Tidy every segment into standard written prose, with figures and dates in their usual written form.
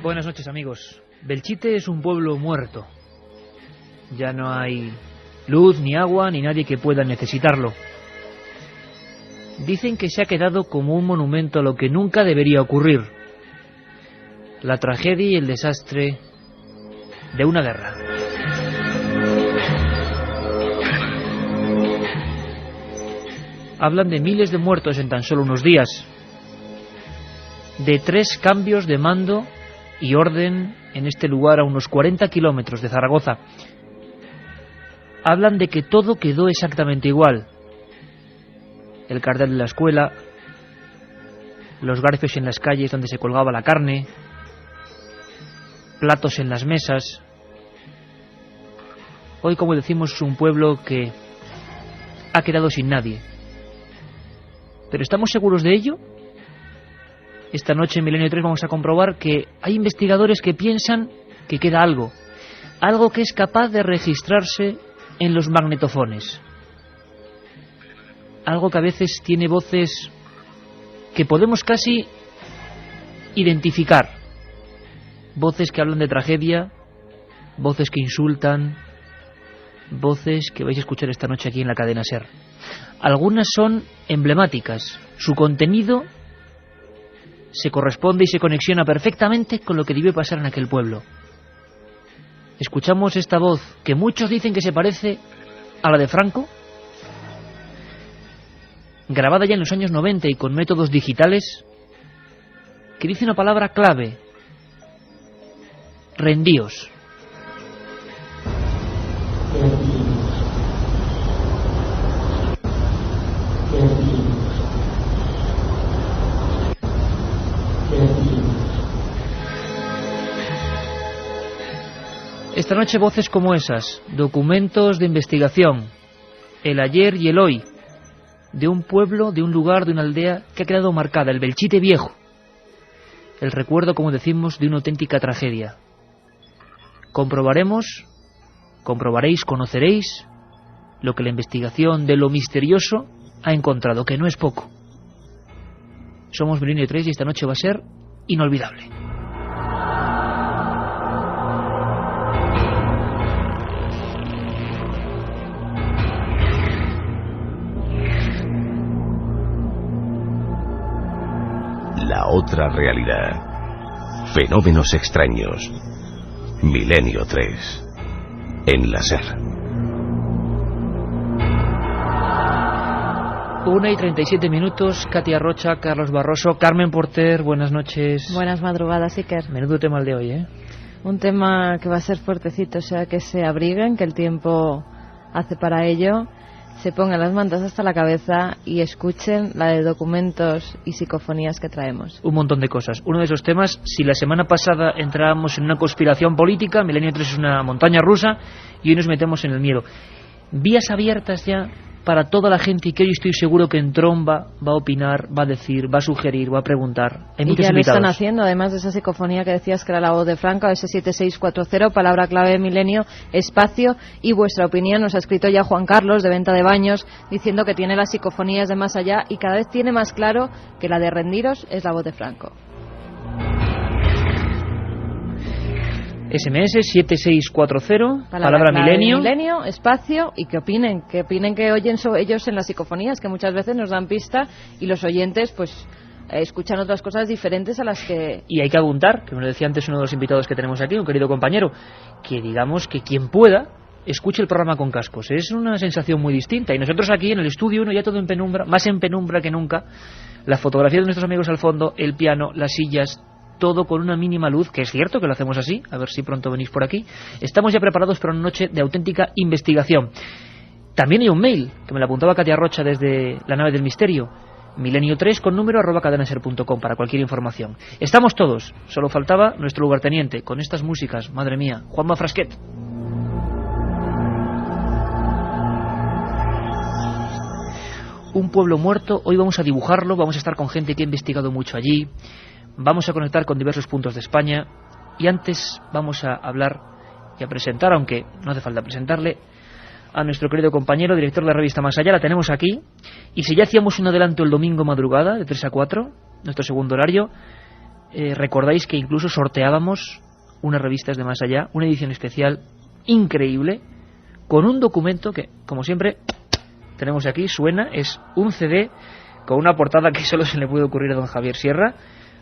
Buenas noches, amigos. Belchite es un pueblo muerto. Ya no hay luz, ni agua, ni nadie que pueda necesitarlo. Dicen que se ha quedado como un monumento a lo que nunca debería ocurrir: la tragedia y el desastre de una guerra. Hablan de miles de muertos en tan solo unos días, de 3 cambios de mando y orden en este lugar a unos 40 kilómetros de Zaragoza. Hablan de que todo quedó exactamente igual: el cartel de la escuela, los garfios en las calles donde se colgaba la carne, platos en las mesas. Hoy, como decimos, es un pueblo que ha quedado sin nadie. ¿Pero estamos seguros de ello? Esta noche en Milenio 3 vamos a comprobar que hay investigadores que piensan que queda algo que es capaz de registrarse en los magnetofones, algo que a veces tiene voces que podemos casi identificar, voces que hablan de tragedia, voces que insultan, voces que vais a escuchar esta noche aquí en la cadena SER. Algunas son emblemáticas, su contenido se corresponde y se conexiona perfectamente con lo que debió pasar en aquel pueblo. Escuchamos esta voz que muchos dicen que se parece a la de Franco, grabada ya en los años 90 y con métodos digitales, que dice una palabra clave: rendíos. Esta noche voces como esas, documentos de investigación, el ayer y el hoy, de un pueblo, de un lugar, de una aldea que ha quedado marcada, el Belchite viejo. El recuerdo, como decimos, de una auténtica tragedia. Comprobaréis, conoceréis lo que la investigación de lo misterioso ha encontrado, que no es poco. Somos Milenio 3 y esta noche va a ser inolvidable. La otra realidad. Fenómenos extraños. Milenio 3. En la SER. 1:37, Katia Rocha, Carlos Barroso, Carmen Porter, buenas noches. Buenas madrugadas, Iker. Menudo tema el de hoy, ¿eh? Un tema que va a ser fuertecito, o sea, que se abriguen, que el tiempo hace para ello, se pongan las mantas hasta la cabeza y escuchen la de documentos y psicofonías que traemos. Un montón de cosas. Uno de esos temas, si la semana pasada entrábamos en una conspiración política, Milenio 3 es una montaña rusa y hoy nos metemos en el miedo. Vías abiertas ya para toda la gente y que hoy estoy seguro que en tromba va a opinar, va a decir, va a sugerir, va a preguntar. Hay muchos ya invitados. Lo están haciendo, además de esa psicofonía que decías que era la voz de Franco, ese 7640, palabra clave Milenio, espacio y vuestra opinión. Nos ha escrito ya Juan Carlos, de Venta de Baños, diciendo que tiene las psicofonías de más allá y cada vez tiene más claro que la de rendiros es la voz de Franco. SMS 7640, palabra Milenio. Milenio, espacio, y que opinen que oyen ellos en las psicofonías, que muchas veces nos dan pista y los oyentes pues escuchan otras cosas diferentes a las que... Y hay que apuntar, que me lo decía antes uno de los invitados que tenemos aquí, un querido compañero, que digamos que quien pueda escuche el programa con cascos. Es una sensación muy distinta. Y nosotros aquí en el estudio, ya todo en penumbra, más en penumbra que nunca, la fotografía de nuestros amigos al fondo, el piano, las sillas, todo con una mínima luz, que es cierto que lo hacemos así, a ver si pronto venís por aquí. Estamos ya preparados para una noche de auténtica investigación. También hay un mail, que me lo apuntaba Katia Rocha desde la nave del misterio, milenio3 con número @cadenaser.com para cualquier información. Estamos todos, solo faltaba nuestro lugarteniente, con estas músicas, madre mía, Juanma Frasquet. Un pueblo muerto, hoy vamos a dibujarlo, vamos a estar con gente que ha investigado mucho allí. Vamos a conectar con diversos puntos de España y antes vamos a hablar y a presentar, aunque no hace falta presentarle, a nuestro querido compañero, director de la revista Más Allá. La tenemos aquí, y si ya hacíamos un adelanto el domingo madrugada de 3 a 4, nuestro segundo horario, recordáis que incluso sorteábamos unas revistas de Más Allá, una edición especial increíble, con un documento que, como siempre, tenemos aquí, suena, es un CD con una portada que solo se le puede ocurrir a don Javier Sierra.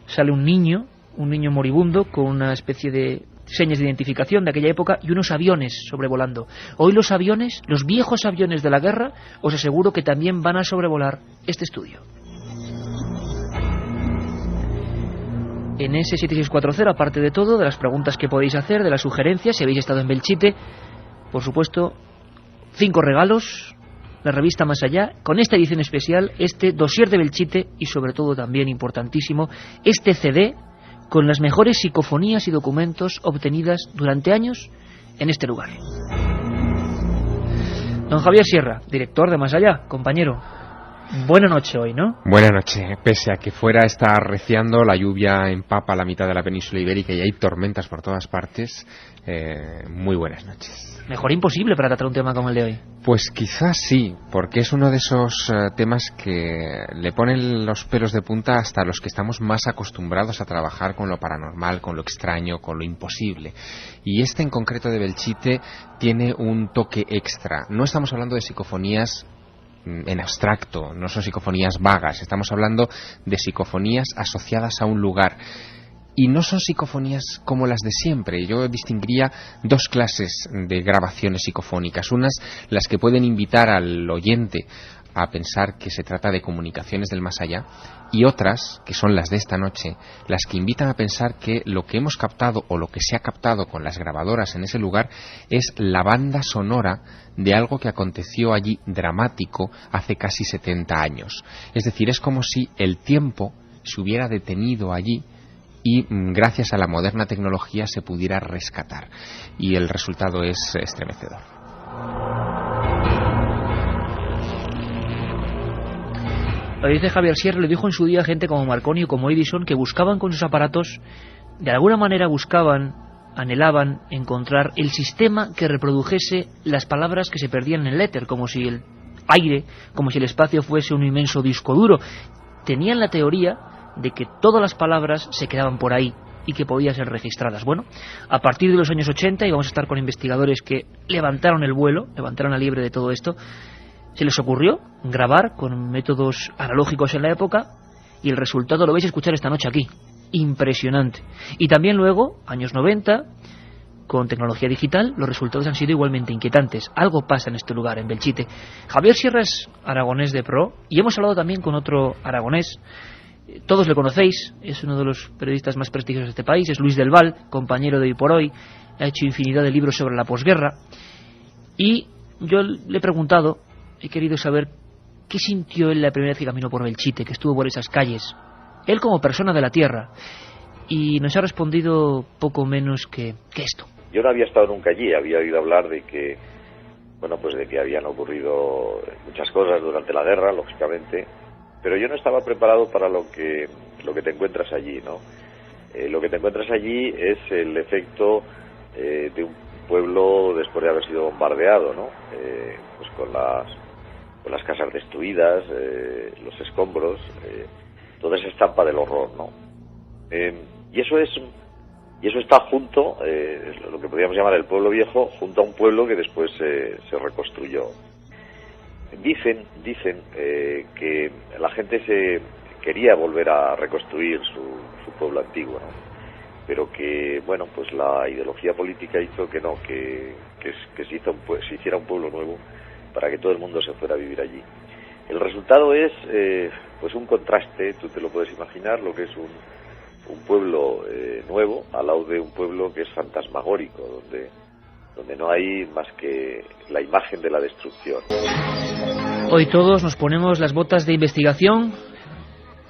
Sale un niño moribundo con una especie de señas de identificación de aquella época y unos aviones sobrevolando. Hoy los aviones, los viejos aviones de la guerra, os aseguro que también van a sobrevolar este estudio. En ese 7640, aparte de todo, de las preguntas que podéis hacer, de las sugerencias, si habéis estado en Belchite, por supuesto, 5 regalos, la revista Más Allá, con esta edición especial, este dossier de Belchite y sobre todo también importantísimo, este CD con las mejores psicofonías y documentos obtenidas durante años en este lugar. Don Javier Sierra, director de Más Allá, compañero, buena noche hoy, ¿no? Buena noche. Pese a que fuera está arreciando, la lluvia empapa la mitad de la península ibérica y hay tormentas por todas partes. Muy buenas noches. Mejor imposible para tratar un tema como el de hoy. Pues quizás sí, porque es uno de esos temas que le ponen los pelos de punta hasta a los que estamos más acostumbrados a trabajar con lo paranormal, con lo extraño, con lo imposible. Y este en concreto de Belchite tiene un toque extra. No estamos hablando de psicofonías en abstracto, no son psicofonías vagas, estamos hablando de psicofonías asociadas a un lugar. Y no son psicofonías como las de siempre. Yo distinguiría 2 clases de grabaciones psicofónicas. Unas, las que pueden invitar al oyente a pensar que se trata de comunicaciones del más allá, y otras, que son las de esta noche, las que invitan a pensar que lo que hemos captado o lo que se ha captado con las grabadoras en ese lugar es la banda sonora de algo que aconteció allí dramático hace casi 70 años. Es decir, es como si el tiempo se hubiera detenido allí y gracias a la moderna tecnología se pudiera rescatar. Y el resultado es estremecedor. Lo dice Javier Sierra, lo dijo en su día gente como Marconi o como Edison, que buscaban con sus aparatos, de alguna manera anhelaban encontrar el sistema que reprodujese las palabras que se perdían en el éter, como si el aire, como si el espacio fuese un inmenso disco duro. Tenían la teoría de que todas las palabras se quedaban por ahí y que podían ser registradas. Bueno, a partir de los años 80, y vamos a estar con investigadores que levantaron el vuelo, levantaron la liebre de todo esto, se les ocurrió grabar con métodos analógicos en la época, y el resultado lo vais a escuchar esta noche aquí. Impresionante. Y también luego, años 90, con tecnología digital, los resultados han sido igualmente inquietantes. Algo pasa en este lugar, en Belchite. Javier Sierra es aragonés de pro, y hemos hablado también con otro aragonés. Todos le conocéis, es uno de los periodistas más prestigiosos de este país, es Luis del Val, compañero de Hoy por Hoy, ha hecho infinidad de libros sobre la posguerra, y yo le he preguntado, he querido saber qué sintió él la primera vez que caminó por Belchite, que estuvo por esas calles, él como persona de la tierra, y nos ha respondido poco menos que esto. Yo no había estado nunca allí, había oído hablar de que, bueno, pues de que habían ocurrido muchas cosas durante la guerra, lógicamente, pero yo no estaba preparado para lo que te encuentras allí, ¿no? Lo que te encuentras allí es el efecto de un pueblo después de haber sido bombardeado, ¿no? Pues con las casas destruidas, los escombros, toda esa estampa del horror, ¿no? Y eso está junto, lo que podríamos llamar el pueblo viejo, junto a un pueblo que después se reconstruyó. Dicen que la gente se quería volver a reconstruir su pueblo antiguo, ¿no? Pero que, bueno, pues la ideología política hizo que no, que se hiciera un pueblo nuevo para que todo el mundo se fuera a vivir allí. El resultado es pues un contraste, tú te lo puedes imaginar, lo que es un pueblo nuevo al lado de un pueblo que es fantasmagórico, donde no hay más que la imagen de la destrucción. Hoy todos nos ponemos las botas de investigación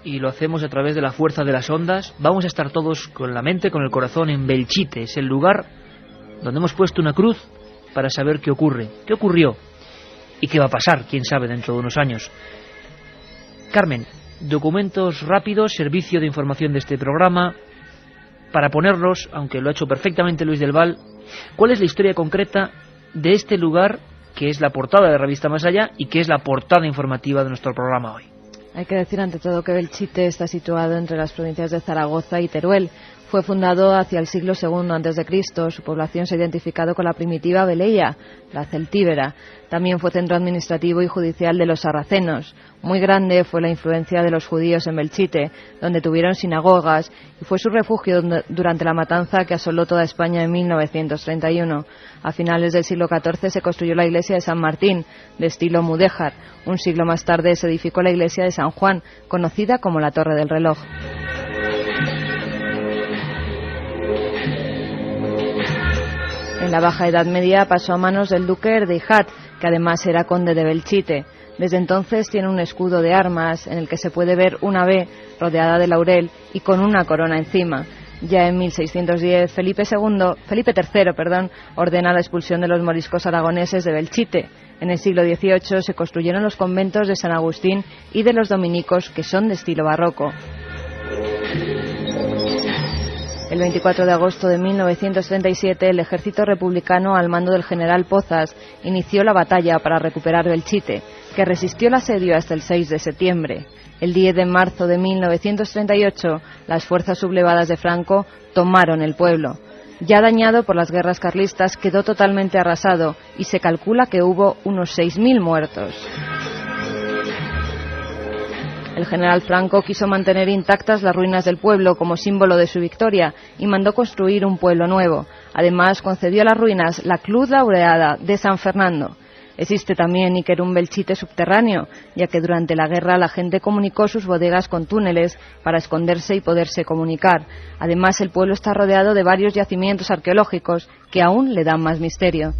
y lo hacemos a través de la fuerza de las ondas. Vamos a estar todos con la mente, con el corazón en Belchite. Es el lugar donde hemos puesto una cruz para saber qué ocurre, qué ocurrió y qué va a pasar, quién sabe, dentro de unos años. Carmen, documentos rápidos, servicio de información de este programa, para ponerlos, aunque lo ha hecho perfectamente Luis del Val, ¿cuál es la historia concreta de este lugar que es la portada de la revista Más Allá y que es la portada informativa de nuestro programa hoy? Hay que decir ante todo que Belchite está situado entre las provincias de Zaragoza y Teruel. Fue fundado hacia el siglo II a.C. Su población se ha identificado con la primitiva Beleia, la celtíbera. También fue centro administrativo y judicial de los sarracenos. Muy grande fue la influencia de los judíos en Belchite, donde tuvieron sinagogas, y fue su refugio durante la matanza que asoló toda España en 1931. A finales del siglo XIV se construyó la iglesia de San Martín, de estilo mudéjar. Un siglo más tarde se edificó la iglesia de San Juan, conocida como la Torre del Reloj. En la Baja Edad Media pasó a manos del duque Erdeihat, que además era conde de Belchite. Desde entonces tiene un escudo de armas en el que se puede ver una B rodeada de laurel y con una corona encima. Ya en 1610 Felipe III, ordena la expulsión de los moriscos aragoneses de Belchite. En el siglo XVIII se construyeron los conventos de San Agustín y de los dominicos, que son de estilo barroco. El 24 de agosto de 1937, el ejército republicano, al mando del general Pozas, inició la batalla para recuperar Belchite, que resistió el asedio hasta el 6 de septiembre. El 10 de marzo de 1938, las fuerzas sublevadas de Franco tomaron el pueblo. Ya dañado por las guerras carlistas, quedó totalmente arrasado y se calcula que hubo unos 6.000 muertos. El general Franco quiso mantener intactas las ruinas del pueblo como símbolo de su victoria y mandó construir un pueblo nuevo. Además, concedió a las ruinas la Cruz Laureada de San Fernando. Existe también un Belchite subterráneo, ya que durante la guerra la gente comunicó sus bodegas con túneles para esconderse y poderse comunicar. Además, el pueblo está rodeado de varios yacimientos arqueológicos que aún le dan más misterio.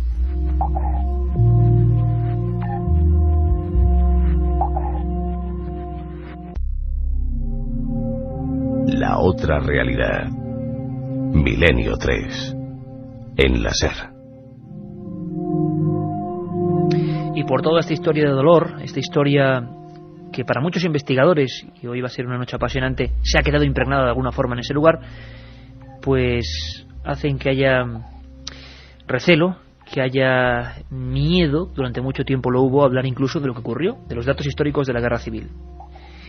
La otra realidad. Milenio 3. En la SER. Y por toda esta historia de dolor, esta historia que para muchos investigadores, y hoy va a ser una noche apasionante, se ha quedado impregnada de alguna forma en ese lugar, pues hacen que haya recelo, que haya miedo, durante mucho tiempo lo hubo, a hablar incluso de lo que ocurrió, de los datos históricos de la guerra civil.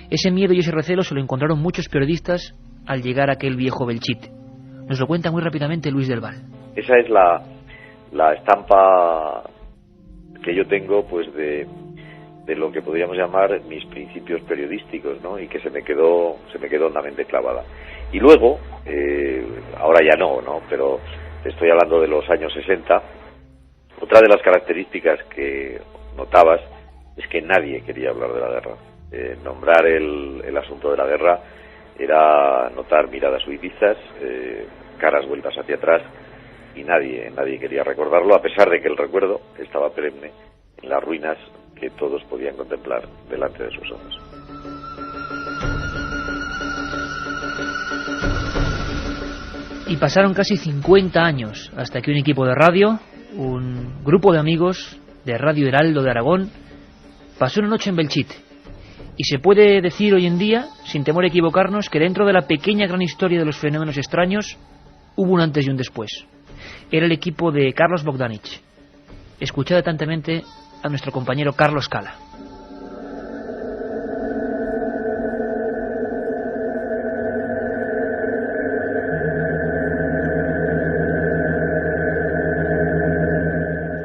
Ese miedo y ese recelo se lo encontraron muchos periodistas al llegar a aquel viejo Belchite. Nos lo cuenta muy rápidamente Luis del Val. Esa es la estampa que yo tengo, pues de lo que podríamos llamar mis principios periodísticos, ¿no? Y que se me quedó hondamente clavada. Y luego, ahora ya no, pero estoy hablando de los años 60, otra de las características que notabas es que nadie quería hablar de la guerra. Nombrar el asunto de la guerra era notar miradas huidizas, caras vueltas hacia atrás, y nadie quería recordarlo, a pesar de que el recuerdo estaba perenne en las ruinas que todos podían contemplar delante de sus ojos. Y pasaron casi 50 años hasta que un equipo de radio, un grupo de amigos de Radio Heraldo de Aragón, pasó una noche en Belchite. Y se puede decir hoy en día, sin temor a equivocarnos, que dentro de la pequeña gran historia de los fenómenos extraños hubo un antes y un después. Era el equipo de Carlos Bogdanich. Escuchad atentamente a nuestro compañero Carlos Cala.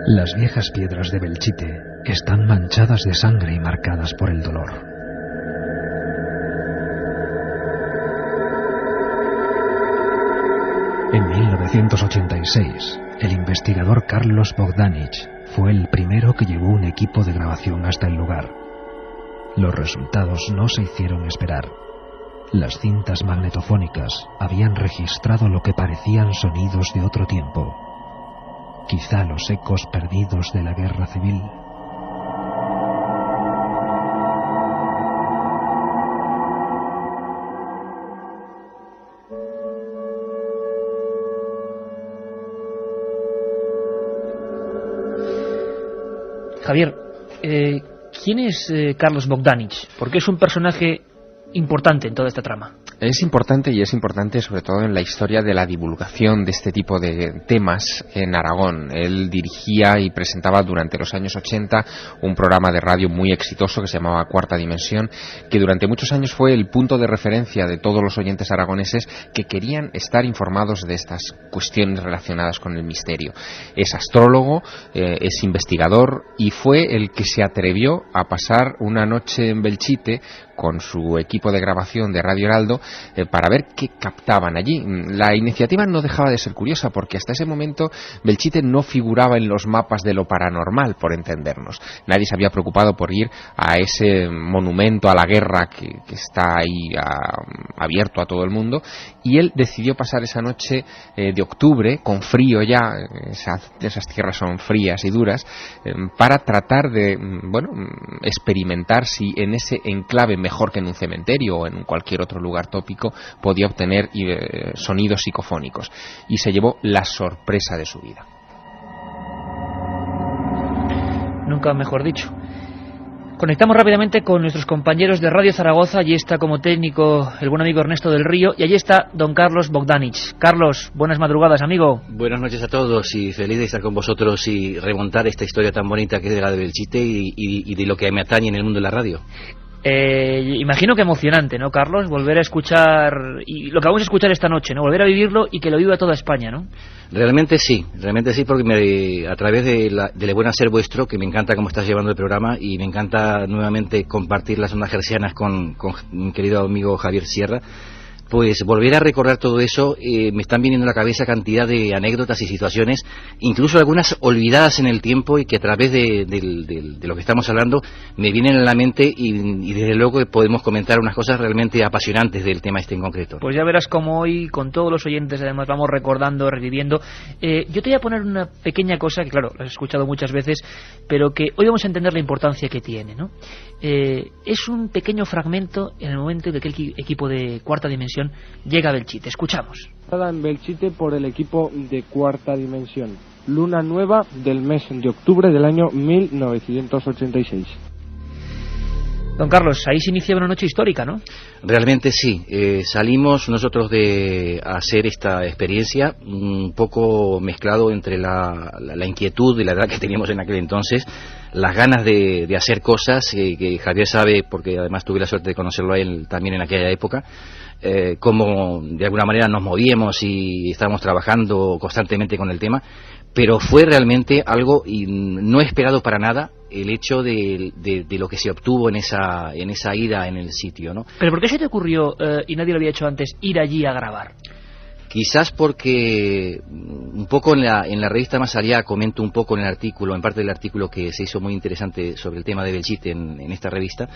Las viejas piedras de Belchite están manchadas de sangre y marcadas por el dolor. En 1986, el investigador Carlos Bogdanich fue el primero que llevó un equipo de grabación hasta el lugar. Los resultados no se hicieron esperar. Las cintas magnetofónicas habían registrado lo que parecían sonidos de otro tiempo. Quizá los ecos perdidos de la guerra civil. Javier, ¿quién es Carlos Bogdanich? Porque es un personaje importante en toda esta trama. Es importante, y es importante sobre todo en la historia de la divulgación de este tipo de temas en Aragón. Él dirigía y presentaba durante los años 80 un programa de radio muy exitoso que se llamaba Cuarta Dimensión, que durante muchos años fue el punto de referencia de todos los oyentes aragoneses que querían estar informados de estas cuestiones relacionadas con el misterio. Es astrólogo, es investigador y fue el que se atrevió a pasar una noche en Belchite con su equipo de grabación de Radio Heraldo para ver qué captaban allí. La iniciativa no dejaba de ser curiosa porque hasta ese momento Belchite no figuraba en los mapas de lo paranormal, por entendernos. Nadie se había preocupado por ir a ese monumento a la guerra que está ahí abierto a todo el mundo, y él decidió pasar esa noche de octubre, con frío ya, esas tierras son frías y duras, para tratar de experimentar si en ese enclave, mejor que en un cementerio o en cualquier otro lugar tópico, podía obtener sonidos psicofónicos, y se llevó la sorpresa de su vida. Nunca mejor dicho. Conectamos rápidamente con nuestros compañeros de Radio Zaragoza. Allí está como técnico el buen amigo Ernesto del Río, y allí está don Carlos Bogdanich. Carlos, buenas madrugadas, amigo. Buenas noches a todos, y feliz de estar con vosotros y remontar esta historia tan bonita que es de la de Belchite y de lo que me atañe en el mundo de la radio. Imagino que emocionante, ¿no, Carlos? Volver a escuchar, y lo que vamos a escuchar esta noche, ¿no? Volver a vivirlo y que lo viva toda España, ¿no? Realmente sí, porque a través del buen hacer vuestro, que me encanta cómo estás llevando el programa, y me encanta nuevamente compartir las ondas hercianas con mi querido amigo Javier Sierra, pues volver a recordar todo eso, me están viniendo a la cabeza cantidad de anécdotas y situaciones, incluso algunas olvidadas en el tiempo, y que a través de lo que estamos hablando me vienen a la mente, y desde luego podemos comentar unas cosas realmente apasionantes del tema este en concreto. Pues ya verás cómo hoy, con todos los oyentes, además vamos recordando, reviviendo. Yo te voy a poner una pequeña cosa que, claro, lo has escuchado muchas veces, pero que hoy vamos a entender la importancia que tiene, ¿no? Es un pequeño fragmento en el momento en que el equipo de Cuarta Dimensión llega a Belchite. Escuchamos. En Belchite por el equipo de Cuarta Dimensión. Luna nueva del mes de octubre del año 1986. Don Carlos, ahí se inicia una noche histórica, ¿no? Realmente sí. Salimos nosotros de hacer esta experiencia un poco mezclado entre la inquietud de la edad que teníamos en aquel entonces, las ganas de hacer cosas, que Javier sabe, porque además tuve la suerte de conocerlo a él también en aquella época, cómo de alguna manera nos movíamos y estábamos trabajando constantemente con el tema, pero fue realmente algo no esperado para nada el hecho de lo que se obtuvo en esa ida en el sitio, ¿no? ¿Pero por qué se te ocurrió, y nadie lo había hecho antes, ir allí a grabar? Quizás porque un poco en la revista Más Allá comento un poco en el artículo, en parte del artículo que se hizo muy interesante sobre el tema de Belchite en esta revista,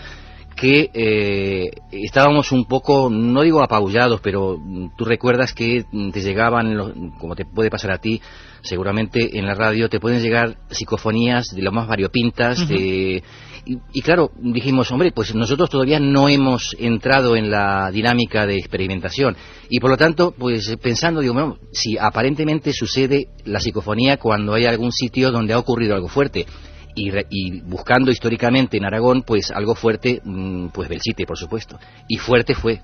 que estábamos un poco, no digo apabullados, pero tú recuerdas que te llegaban, como te puede pasar a ti, seguramente en la radio te pueden llegar psicofonías de lo más variopintas, y claro, dijimos, hombre, pues nosotros todavía no hemos entrado en la dinámica de experimentación, y por lo tanto, pues pensando, digo, bueno, si aparentemente sucede la psicofonía cuando hay algún sitio donde ha ocurrido algo fuerte, y buscando históricamente en Aragón, pues algo fuerte, pues Belchite, por supuesto, y fuerte fue.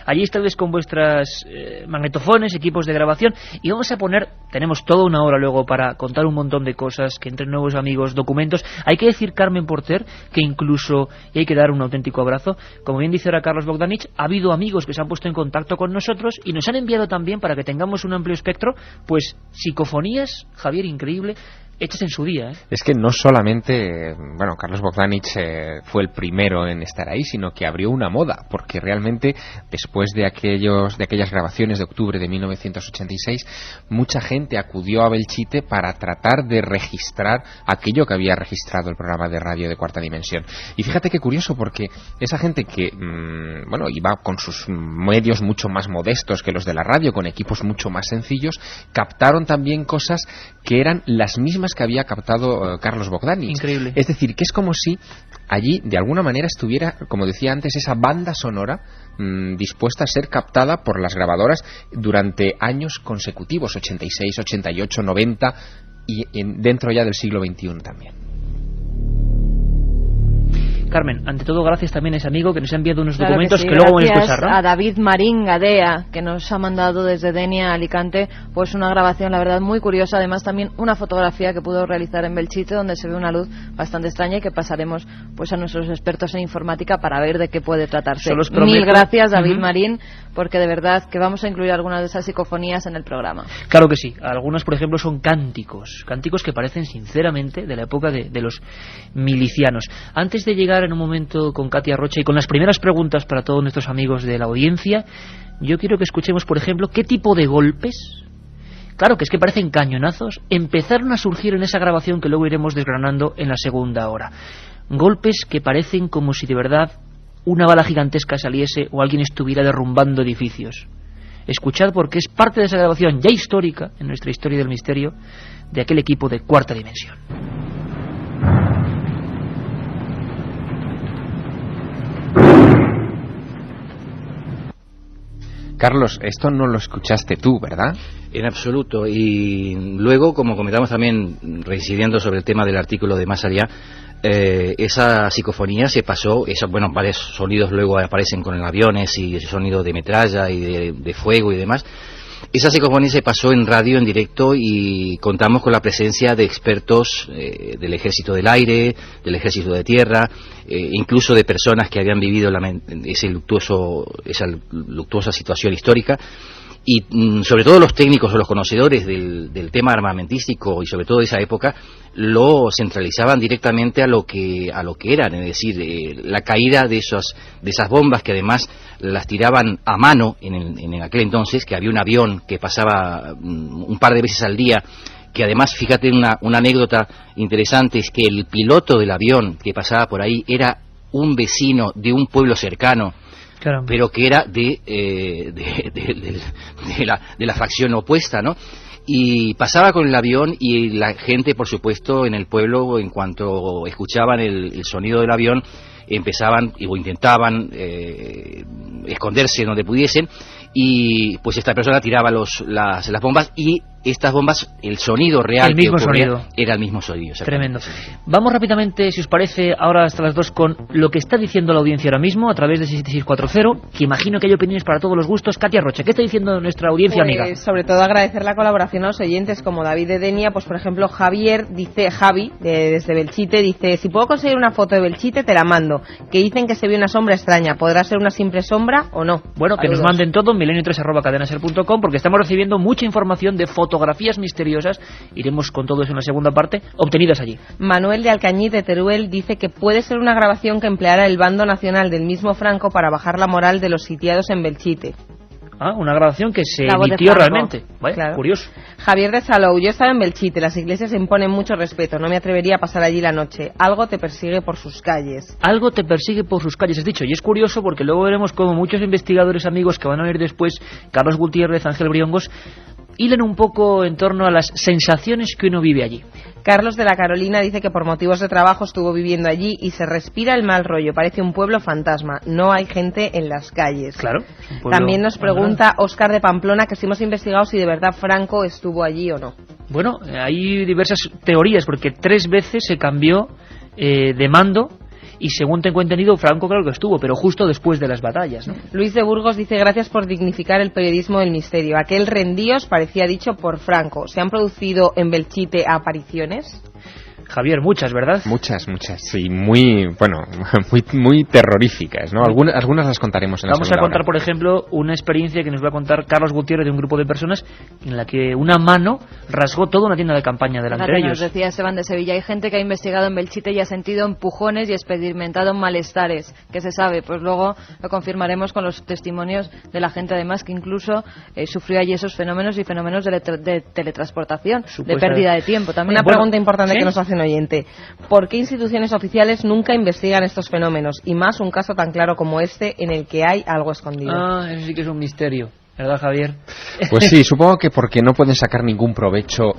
Allí estáis con vuestras magnetofones, equipos de grabación, y vamos a poner, tenemos toda una hora luego para contar un montón de cosas, que entre nuevos amigos, documentos. Hay que decir, Carmen Porter, que incluso, y hay que dar un auténtico abrazo, como bien dice ahora Carlos Bogdanich, ha habido amigos que se han puesto en contacto con nosotros y nos han enviado también, para que tengamos un amplio espectro, pues psicofonías, Javier, increíble, hechas en su día, ¿eh? Es que no solamente, Carlos Bogdanich fue el primero en estar ahí, sino que abrió una moda, porque realmente después de aquellas grabaciones de octubre de 1986, mucha gente acudió a Belchite para tratar de registrar aquello que había registrado el programa de radio de Cuarta Dimensión. Y fíjate qué curioso, porque esa gente que iba con sus medios mucho más modestos que los de la radio, con equipos mucho más sencillos, captaron también cosas que eran las mismas que había captado Carlos Bogdanich. Increíble. Es decir, que es como si allí de alguna manera estuviera, como decía antes, esa banda sonora dispuesta a ser captada por las grabadoras durante años consecutivos, 86, 88, 90 y dentro ya del siglo XXI también. Carmen, ante todo gracias también a ese amigo que nos ha enviado unos Claro documentos que, sí, que luego vamos a gracias escuchar, ¿no? a David Marín Gadea, que nos ha mandado desde Denia a Alicante pues una grabación, la verdad, muy curiosa. Además también una fotografía que pudo realizar en Belchite, donde se ve una luz bastante extraña y que pasaremos pues a nuestros expertos en informática para ver de qué puede tratarse. Mil gracias, David Marín, porque de verdad que vamos a incluir algunas de esas psicofonías en el programa. Claro que sí. Algunos, por ejemplo, son cánticos que parecen sinceramente de la época de los milicianos. Antes de llegar en un momento con Katia Rocha y con las primeras preguntas para todos nuestros amigos de la audiencia, yo quiero que escuchemos, por ejemplo, qué tipo de golpes, claro que es que parecen cañonazos, empezaron a surgir en esa grabación que luego iremos desgranando en la segunda hora. Golpes que parecen como si de verdad una bala gigantesca saliese o alguien estuviera derrumbando edificios. Escuchad, porque es parte de esa grabación ya histórica en nuestra historia del misterio de aquel equipo de Cuarta Dimensión. Carlos, esto no lo escuchaste tú, ¿verdad? En absoluto. Y luego, como comentamos también, reincidiendo sobre el tema del artículo de Más Allá, esa psicofonía se pasó, varios sonidos luego aparecen con el aviones y ese sonido de metralla y de fuego y demás. Esa psicofonía se pasó en radio, en directo, y contamos con la presencia de expertos del Ejército del Aire, del Ejército de Tierra, incluso de personas que habían vivido esa luctuosa situación histórica. Y sobre todo los técnicos o los conocedores del tema armamentístico y sobre todo de esa época lo centralizaban directamente a lo que eran, es decir, la caída de esas bombas, que además las tiraban a mano en aquel entonces, que había un avión que pasaba un par de veces al día, que además, fíjate, una anécdota interesante es que el piloto del avión que pasaba por ahí era un vecino de un pueblo cercano, pero que era de la facción opuesta, ¿no? Y pasaba con el avión y la gente, por supuesto, en el pueblo, en cuanto escuchaban el sonido del avión, empezaban o intentaban esconderse donde pudiesen, y pues esta persona tiraba las bombas, y estas bombas, el sonido real el mismo que ocurría sonido. Era el mismo sonido. Tremendo. Vamos rápidamente, si os parece, ahora hasta las 2 con lo que está diciendo la audiencia ahora mismo a través de 6640, que imagino que hay opiniones para todos los gustos. Katia Rocha, ¿qué está diciendo nuestra audiencia amiga? Sobre todo agradecer la colaboración a los oyentes como David de Denia, pues por ejemplo Javi desde Belchite dice: si puedo conseguir una foto de Belchite te la mando, que dicen que se ve una sombra extraña, ¿podrá ser una simple sombra o no? Bueno, que nos manden todo, milenio3@cadenaser.com, porque estamos recibiendo mucha información de fotografías misteriosas, iremos con todo eso en la segunda parte, obtenidas allí. Manuel de Alcañiz de Teruel dice que puede ser una grabación que empleara el bando nacional del mismo Franco para bajar la moral de los sitiados en Belchite. Ah, una grabación que se emitió realmente. Vaya, claro. Curioso. Javier de Salou: yo estaba en Belchite, las iglesias imponen mucho respeto, no me atrevería a pasar allí la noche. Algo te persigue por sus calles. Algo te persigue por sus calles, has dicho. Y es curioso porque luego veremos como muchos investigadores amigos que van a ver después, Carlos Gutiérrez, Ángel Briongos, hilan un poco en torno a las sensaciones que uno vive allí. Carlos de la Carolina dice que por motivos de trabajo estuvo viviendo allí y se respira el mal rollo, parece un pueblo fantasma, no hay gente en las calles. Claro. También nos pregunta Óscar de Pamplona que si hemos investigado si de verdad Franco estuvo allí o no. Bueno, hay diversas teorías, porque 3 veces se cambió de mando. Y según tengo entendido, Franco claro que estuvo, pero justo después de las batallas, ¿no? Luis de Burgos dice: gracias por dignificar el periodismo del misterio. Aquel rendíos parecía dicho por Franco. ¿Se han producido en Belchite apariciones? Javier, muchas, ¿verdad? Muchas, y muy terroríficas, ¿no? Algunas las contaremos en la segunda hora. Vamos a contar, por ejemplo, una experiencia que nos va a contar Carlos Gutiérrez de un grupo de personas en la que una mano rasgó toda una tienda de campaña delante de ellos. Nos decía Esteban de Sevilla, hay gente que ha investigado en Belchite y ha sentido empujones y experimentado malestares, que se sabe, pues luego lo confirmaremos con los testimonios de la gente, además, que incluso sufrió allí esos fenómenos y fenómenos de teletransportación, de pérdida de tiempo también. Una pregunta importante que nos hace un oyente: ¿por qué instituciones oficiales nunca investigan estos fenómenos? Y más un caso tan claro como este en el que hay algo escondido. Eso sí que es un misterio, ¿verdad, Javier? Pues sí, supongo que porque no pueden sacar ningún provecho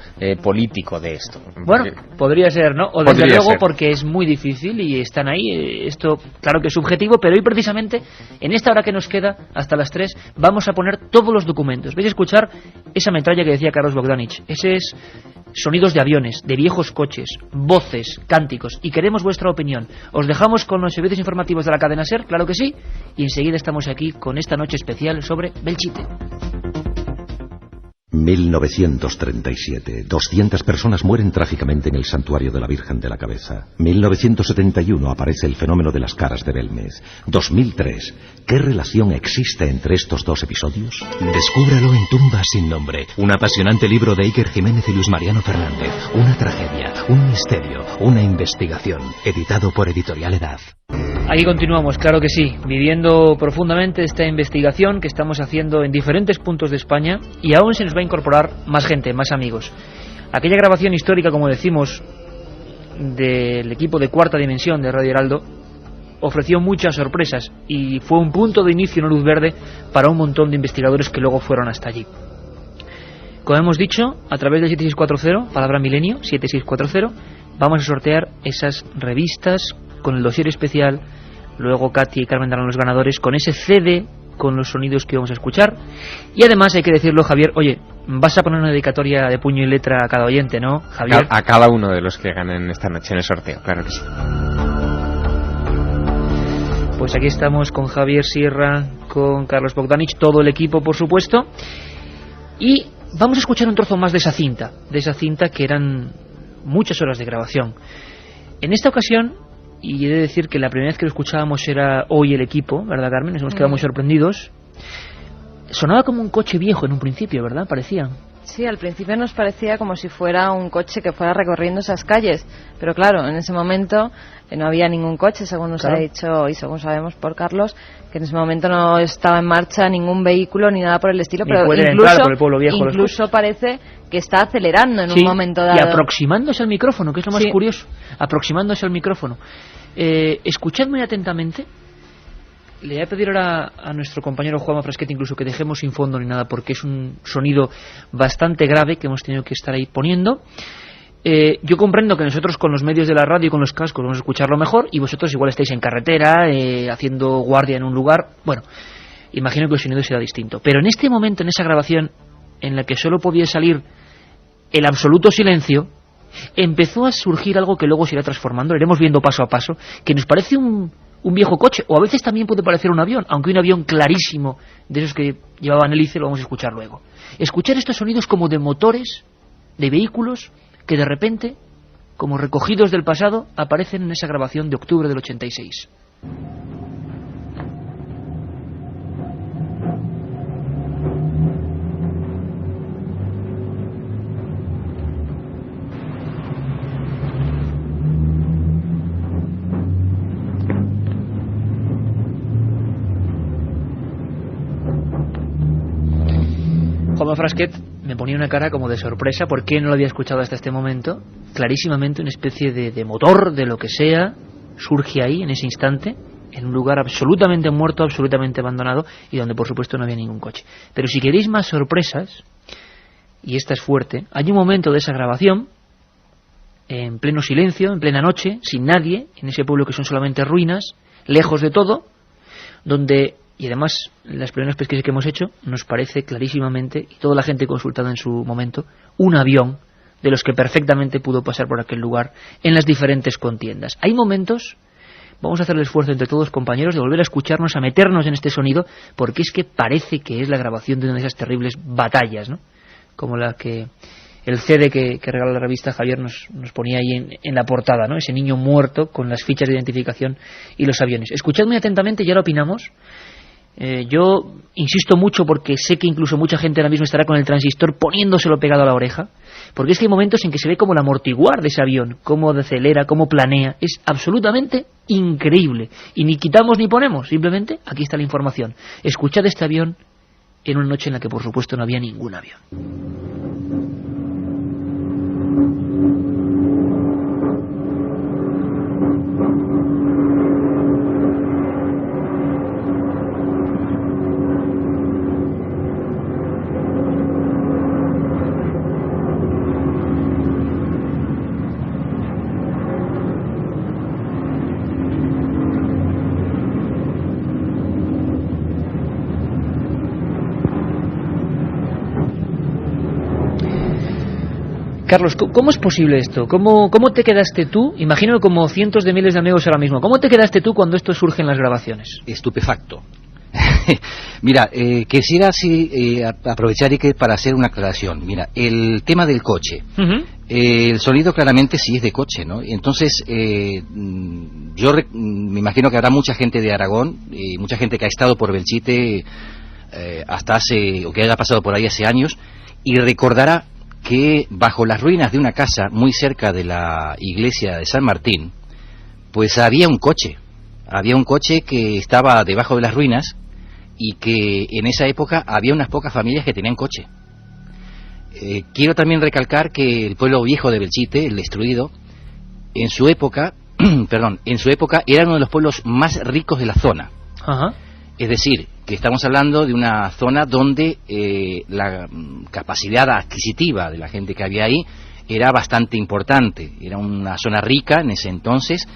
político de esto. Bueno, podría ser, ¿no? O desde luego porque es muy difícil y están ahí. Esto, claro que es subjetivo, pero hoy precisamente, en esta hora que nos queda, hasta las 3, vamos a poner todos los documentos. Vais a escuchar esa metralla que decía Carlos Bogdanich. Ese es sonidos de aviones, de viejos coches, voces, cánticos, y queremos vuestra opinión. Os dejamos con los servicios informativos de la cadena SER, claro que sí, y enseguida estamos aquí con esta noche especial sobre Belchite. 1937. 200 personas mueren trágicamente en el santuario de la Virgen de la Cabeza. 1971 aparece el fenómeno de las caras de Belmez. 2003. ¿Qué relación existe entre estos dos episodios? Descúbralo en Tumbas sin nombre, un apasionante libro de Iker Jiménez y Luis Mariano Fernández. Una tragedia, un misterio, una investigación. Editado por Editorial Edad. Aquí continuamos, claro que sí, viviendo profundamente esta investigación que estamos haciendo en diferentes puntos de España, y aún se nos va a incorporar más gente, más amigos. Aquella grabación histórica, como decimos, del equipo de Cuarta Dimensión de Radio Heraldo ofreció muchas sorpresas y fue un punto de inicio, una luz verde para un montón de investigadores que luego fueron hasta allí. Como hemos dicho, a través del 7640, palabra milenio, 7640, vamos a sortear esas revistas con el dossier especial. Luego Katy y Carmen darán los ganadores con ese CD con los sonidos que vamos a escuchar. Y además hay que decirlo, Javier, oye, vas a poner una dedicatoria de puño y letra a cada oyente, ¿no, Javier? A cada uno de los que ganen esta noche en el sorteo, claro que sí. Pues aquí estamos con Javier Sierra, con Carlos Bogdanich, todo el equipo, por supuesto. Y vamos a escuchar un trozo más de esa cinta que eran muchas horas de grabación. En esta ocasión, y he de decir que la primera vez que lo escuchábamos era hoy el equipo, ¿verdad, Carmen? Nos hemos quedado muy sorprendidos. Sonaba como un coche viejo en un principio, ¿verdad? Parecía. Sí, al principio nos parecía como si fuera un coche que fuera recorriendo esas calles, pero claro, en ese momento no había ningún coche, según nos ha dicho y según sabemos por Carlos, que en ese momento no estaba en marcha ningún vehículo ni nada por el estilo, pero incluso parece que está acelerando en un momento dado. Y aproximándose al micrófono, que es lo más curioso, aproximándose al micrófono. Escuchad muy atentamente. Le voy a pedir ahora a nuestro compañero Juanma Frasquet incluso que dejemos sin fondo ni nada, porque es un sonido bastante grave que hemos tenido que estar ahí poniendo. Yo comprendo que nosotros con los medios de la radio y con los cascos vamos a escucharlo mejor, y vosotros igual estáis en carretera, haciendo guardia en un lugar. Bueno, imagino que el sonido será distinto. Pero en este momento, en esa grabación, en la que solo podía salir el absoluto silencio, empezó a surgir algo que luego se irá transformando, lo iremos viendo paso a paso, que nos parece un viejo coche, o a veces también puede parecer un avión, aunque un avión clarísimo, de esos que llevaban hélice, lo vamos a escuchar luego. Escuchar estos sonidos como de motores, de vehículos, que de repente, como recogidos del pasado, aparecen en esa grabación de octubre del 86. Juanma Frasquet me ponía una cara como de sorpresa porque no lo había escuchado hasta este momento. Clarísimamente una especie de motor, de lo que sea, surge ahí en ese instante, en un lugar absolutamente muerto, absolutamente abandonado, y donde por supuesto no había ningún coche. Pero si queréis más sorpresas, y esta es fuerte, hay un momento de esa grabación, en pleno silencio, en plena noche, sin nadie, en ese pueblo que son solamente ruinas, lejos de todo, donde... Y además, las primeras pesquisas que hemos hecho nos parece clarísimamente, y toda la gente consultada en su momento, un avión de los que perfectamente pudo pasar por aquel lugar en las diferentes contiendas. Hay momentos, vamos a hacer el esfuerzo entre todos, compañeros, de volver a escucharnos, a meternos en este sonido, porque es que parece que es la grabación de una de esas terribles batallas, ¿no? Como la que el CD que regala la revista Javier nos ponía ahí en la portada, ¿no? Ese niño muerto con las fichas de identificación y los aviones. Escuchad muy atentamente y ahora opinamos. Yo insisto mucho porque sé que incluso mucha gente ahora mismo estará con el transistor poniéndoselo pegado a la oreja, porque es que hay momentos en que se ve como el amortiguar de ese avión, cómo decelera, cómo planea, es absolutamente increíble, y ni quitamos ni ponemos, simplemente aquí está la información. Escuchad este avión en una noche en la que por supuesto no había ningún avión. Carlos, ¿cómo es posible esto? ¿Cómo te quedaste tú? Imagino como cientos de miles de amigos ahora mismo. ¿Cómo te quedaste tú cuando esto surge en las grabaciones? Estupefacto. Mira, quisiera aprovechar para hacer una aclaración. Mira, el tema del coche. El sonido claramente sí es de coche, ¿no? Entonces, yo me imagino que habrá mucha gente de Aragón, mucha gente que ha estado por Belchite o que haya pasado por ahí hace años, y recordará que bajo las ruinas de una casa muy cerca de la iglesia de San Martín, pues había un coche que estaba debajo de las ruinas y que en esa época había unas pocas familias que tenían coche. Quiero también recalcar que el pueblo viejo de Belchite, el destruido, en su época era uno de los pueblos más ricos de la zona. Ajá. Es decir, que estamos hablando de una zona donde la capacidad adquisitiva de la gente que había ahí era bastante importante. Era una zona rica en ese entonces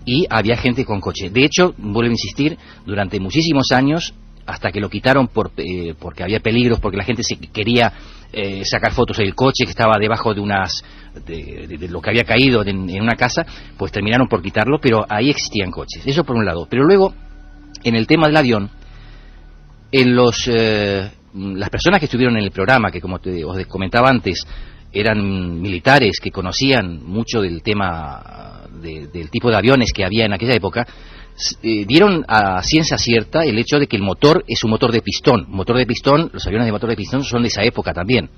y había gente con coche. De hecho, vuelvo a insistir, durante muchísimos años, hasta que lo quitaron porque había peligros, porque la gente se quería sacar fotos del coche que estaba debajo de de lo que había caído en una casa, pues terminaron por quitarlo, pero ahí existían coches. Eso por un lado. Pero luego, en el tema del avión, las personas que estuvieron en el programa, que como os comentaba antes, eran militares que conocían mucho del tema del tipo de aviones que había en aquella época, dieron a ciencia cierta el hecho de que el motor es un motor de pistón. Los aviones de motor de pistón son de esa época también.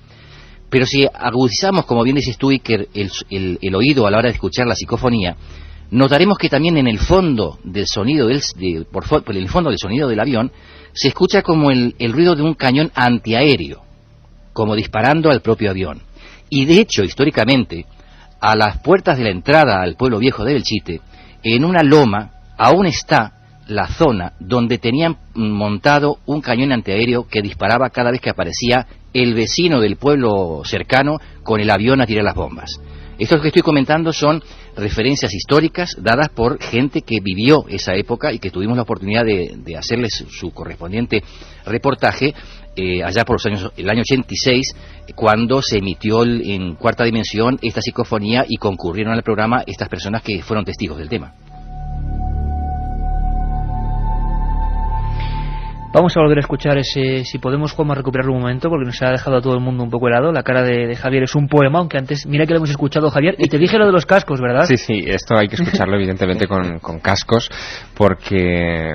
Pero si agudizamos, como bien dices tú, Iker, el oído a la hora de escuchar la psicofonía, notaremos que también en el fondo del sonido por el fondo del sonido del avión se escucha como el ruido de un cañón antiaéreo, como disparando al propio avión. Y de hecho, históricamente, a las puertas de la entrada al pueblo viejo de Belchite, en una loma, aún está la zona donde tenían montado un cañón antiaéreo que disparaba cada vez que aparecía el vecino del pueblo cercano con el avión a tirar las bombas. Esto que estoy comentando son referencias históricas dadas por gente que vivió esa época y que tuvimos la oportunidad de hacerles su correspondiente reportaje allá por el año 86, cuando se emitió en Cuarta Dimensión esta psicofonía y concurrieron al programa estas personas que fueron testigos del tema. Vamos a volver a escuchar ese, si podemos, Juanma, recuperarlo un momento, porque nos ha dejado a todo el mundo un poco helado. La cara de Javier es un poema, aunque antes, mira que lo hemos escuchado, Javier, y te dije lo de los cascos, ¿verdad? Sí, esto hay que escucharlo evidentemente con cascos, porque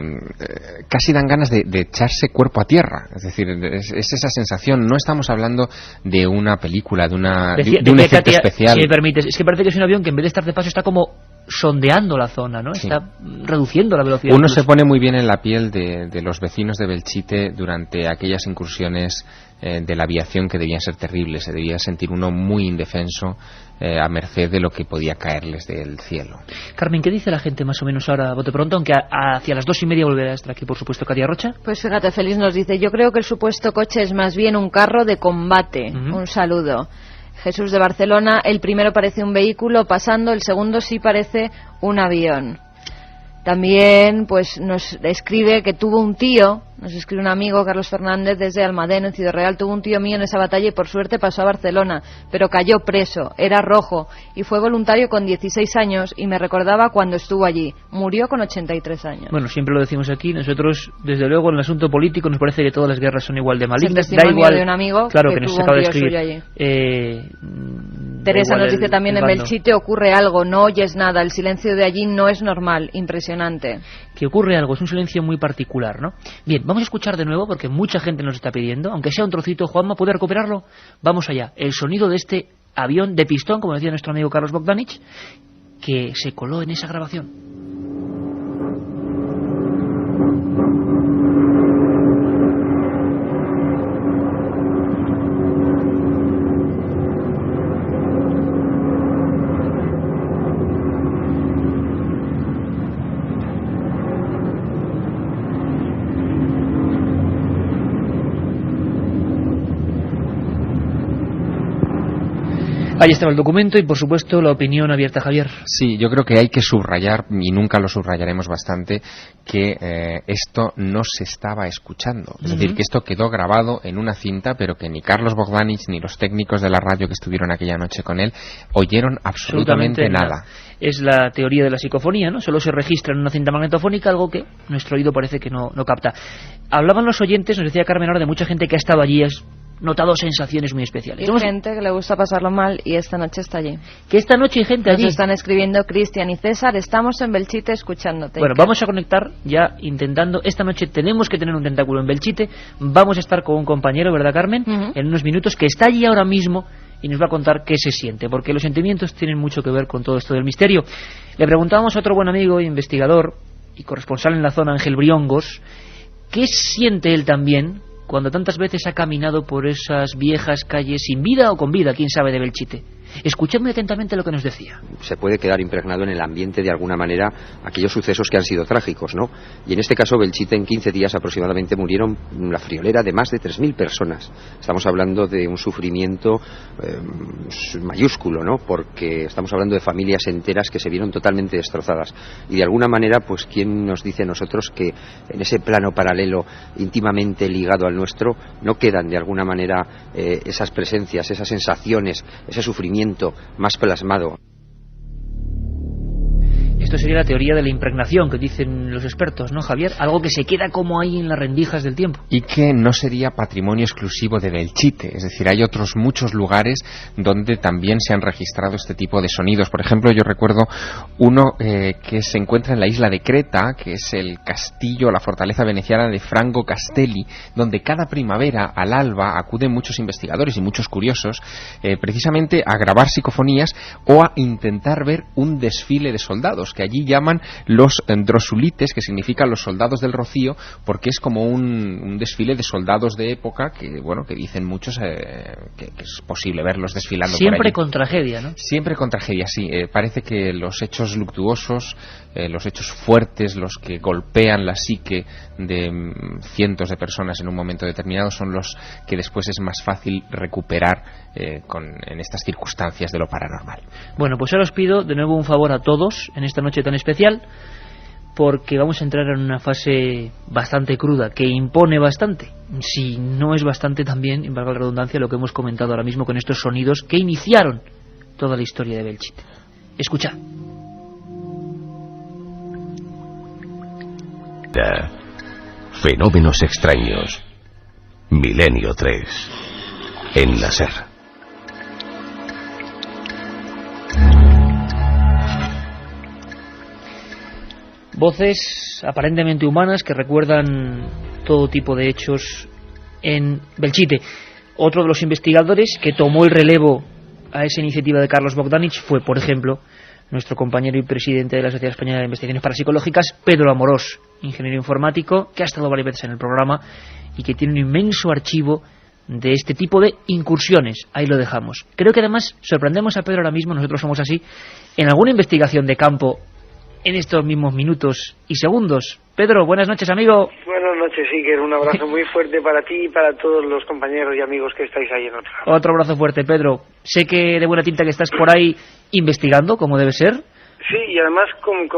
casi dan ganas de echarse cuerpo a tierra. Es decir, es esa sensación. No estamos hablando de una película, de un efecto especial. Si me permites, es que parece que es un avión que en vez de estar de paso está como sondeando la zona, ¿no? Sí. Está reduciendo la velocidad. Uno se pone muy bien en la piel de los vecinos de Belchite durante aquellas incursiones de la aviación que debían ser terribles. Se debía sentir uno muy indefenso a merced de lo que podía caerles del cielo. Carmen, ¿qué dice la gente más o menos ahora, bote pronto? Aunque hacia las 2:30 volverá a estar aquí, por supuesto, Katia Rocha. Pues fíjate, Félix nos dice: yo creo que el supuesto coche es más bien un carro de combate. Un saludo. Jesús de Barcelona: el primero parece un vehículo pasando, el segundo sí parece un avión. También pues nos escribe que tuvo un tío, nos escribe un amigo, Carlos Fernández, desde Almadén, en Ciudad Real: tuvo un tío mío en esa batalla y por suerte pasó a Barcelona, pero cayó preso, era rojo y fue voluntario con 16 años y me recordaba cuando estuvo allí. Murió con 83 años. Bueno, siempre lo decimos aquí, nosotros, desde luego, en el asunto político nos parece que todas las guerras son igual de malignas. Da igual de un amigo, claro, que nos tuvo acaba un de tío escribir. Suyo allí. Teresa nos dice también: en Belchite ocurre algo, no oyes nada, el silencio de allí no es normal, impresionante. Que ocurre algo, es un silencio muy particular, ¿no? Bien, vamos a escuchar de nuevo porque mucha gente nos está pidiendo, aunque sea un trocito. Juanma, ¿puede recuperarlo? Vamos allá, el sonido de este avión de pistón, como decía nuestro amigo Carlos Bogdanich, que se coló en esa grabación. Ahí estaba el documento y, por supuesto, la opinión abierta, Javier. Sí, yo creo que hay que subrayar, y nunca lo subrayaremos bastante, que esto no se estaba escuchando. Es decir, que esto quedó grabado en una cinta, pero que ni Carlos Bogdanich ni los técnicos de la radio que estuvieron aquella noche con él oyeron absolutamente nada. Es la teoría de la psicofonía, ¿no? Solo se registra en una cinta magnetofónica algo que nuestro oído parece que no capta. Hablaban los oyentes, nos decía Carmen ahora, de mucha gente que ha estado allí, notado sensaciones muy especiales. Hay gente que le gusta pasarlo mal y esta noche está allí. Que esta noche hay gente allí. Nos están escribiendo Cristian y César, estamos en Belchite escuchándote. Bueno, vamos a conectar ya intentando. Esta noche tenemos que tener un tentáculo en Belchite. Vamos a estar con un compañero, ¿verdad, Carmen? En unos minutos, que está allí ahora mismo y nos va a contar qué se siente, porque los sentimientos tienen mucho que ver con todo esto del misterio. Le preguntábamos a otro buen amigo, investigador y corresponsal en la zona, Ángel Briongos, ¿qué siente él también cuando tantas veces ha caminado por esas viejas calles sin vida o con vida, quién sabe, de Belchite? Escuchad muy atentamente lo que nos decía. Se puede quedar impregnado en el ambiente de alguna manera aquellos sucesos que han sido trágicos, ¿no? Y en este caso Belchite en 15 días aproximadamente murieron la friolera de más de 3.000 personas. Estamos hablando de un sufrimiento mayúsculo, ¿no? Porque estamos hablando de familias enteras que se vieron totalmente destrozadas. Y de alguna manera, pues, ¿quién nos dice a nosotros que en ese plano paralelo íntimamente ligado al nuestro no quedan de alguna manera esas presencias, esas sensaciones, ese sufrimiento más plasmado? Esto sería la teoría de la impregnación que dicen los expertos, ¿no, Javier? Algo que se queda como ahí en las rendijas del tiempo. Y que no sería patrimonio exclusivo de Belchite. Es decir, hay otros muchos lugares donde también se han registrado este tipo de sonidos. Por ejemplo, yo recuerdo uno que se encuentra en la isla de Creta, que es el castillo, la fortaleza veneciana de Franco Castelli, donde cada primavera al alba acuden muchos investigadores y muchos curiosos precisamente a grabar psicofonías o a intentar ver un desfile de soldados, que allí llaman los drosulites, que significan los soldados del Rocío, porque es como un desfile de soldados de época que, bueno, que dicen muchos que es posible verlos desfilando siempre por allí. Con tragedia, ¿no? Siempre con tragedia, sí. Parece que los hechos luctuosos, los hechos fuertes, los que golpean la psique de cientos de personas en un momento determinado, son los que después es más fácil recuperar en estas circunstancias de lo paranormal. Bueno, pues ahora os pido de nuevo un favor a todos en esta noche tan especial, porque vamos a entrar en una fase bastante cruda, que impone bastante, si no es bastante también, en valga la redundancia, lo que hemos comentado ahora mismo con estos sonidos que iniciaron toda la historia de Belchite. Escuchad. Fenómenos extraños. Milenio 3. En la SER. Voces aparentemente humanas que recuerdan todo tipo de hechos en Belchite. Otro de los investigadores que tomó el relevo a esa iniciativa de Carlos Bogdanich fue, por ejemplo, nuestro compañero y presidente de la Sociedad Española de Investigaciones Parapsicológicas, Pedro Amorós, ingeniero informático, que ha estado varias veces en el programa y que tiene un inmenso archivo de este tipo de incursiones. Ahí lo dejamos. Creo que además sorprendemos a Pedro ahora mismo, nosotros somos así, en alguna investigación de campo en estos mismos minutos y segundos. Pedro, buenas noches, amigo. Buenas noches, Iker. Un abrazo muy fuerte para ti y para todos los compañeros y amigos que estáis ahí en otro lado. Otro abrazo fuerte, Pedro. Sé que de buena tinta que estás por ahí investigando, como debe ser. Sí, y además con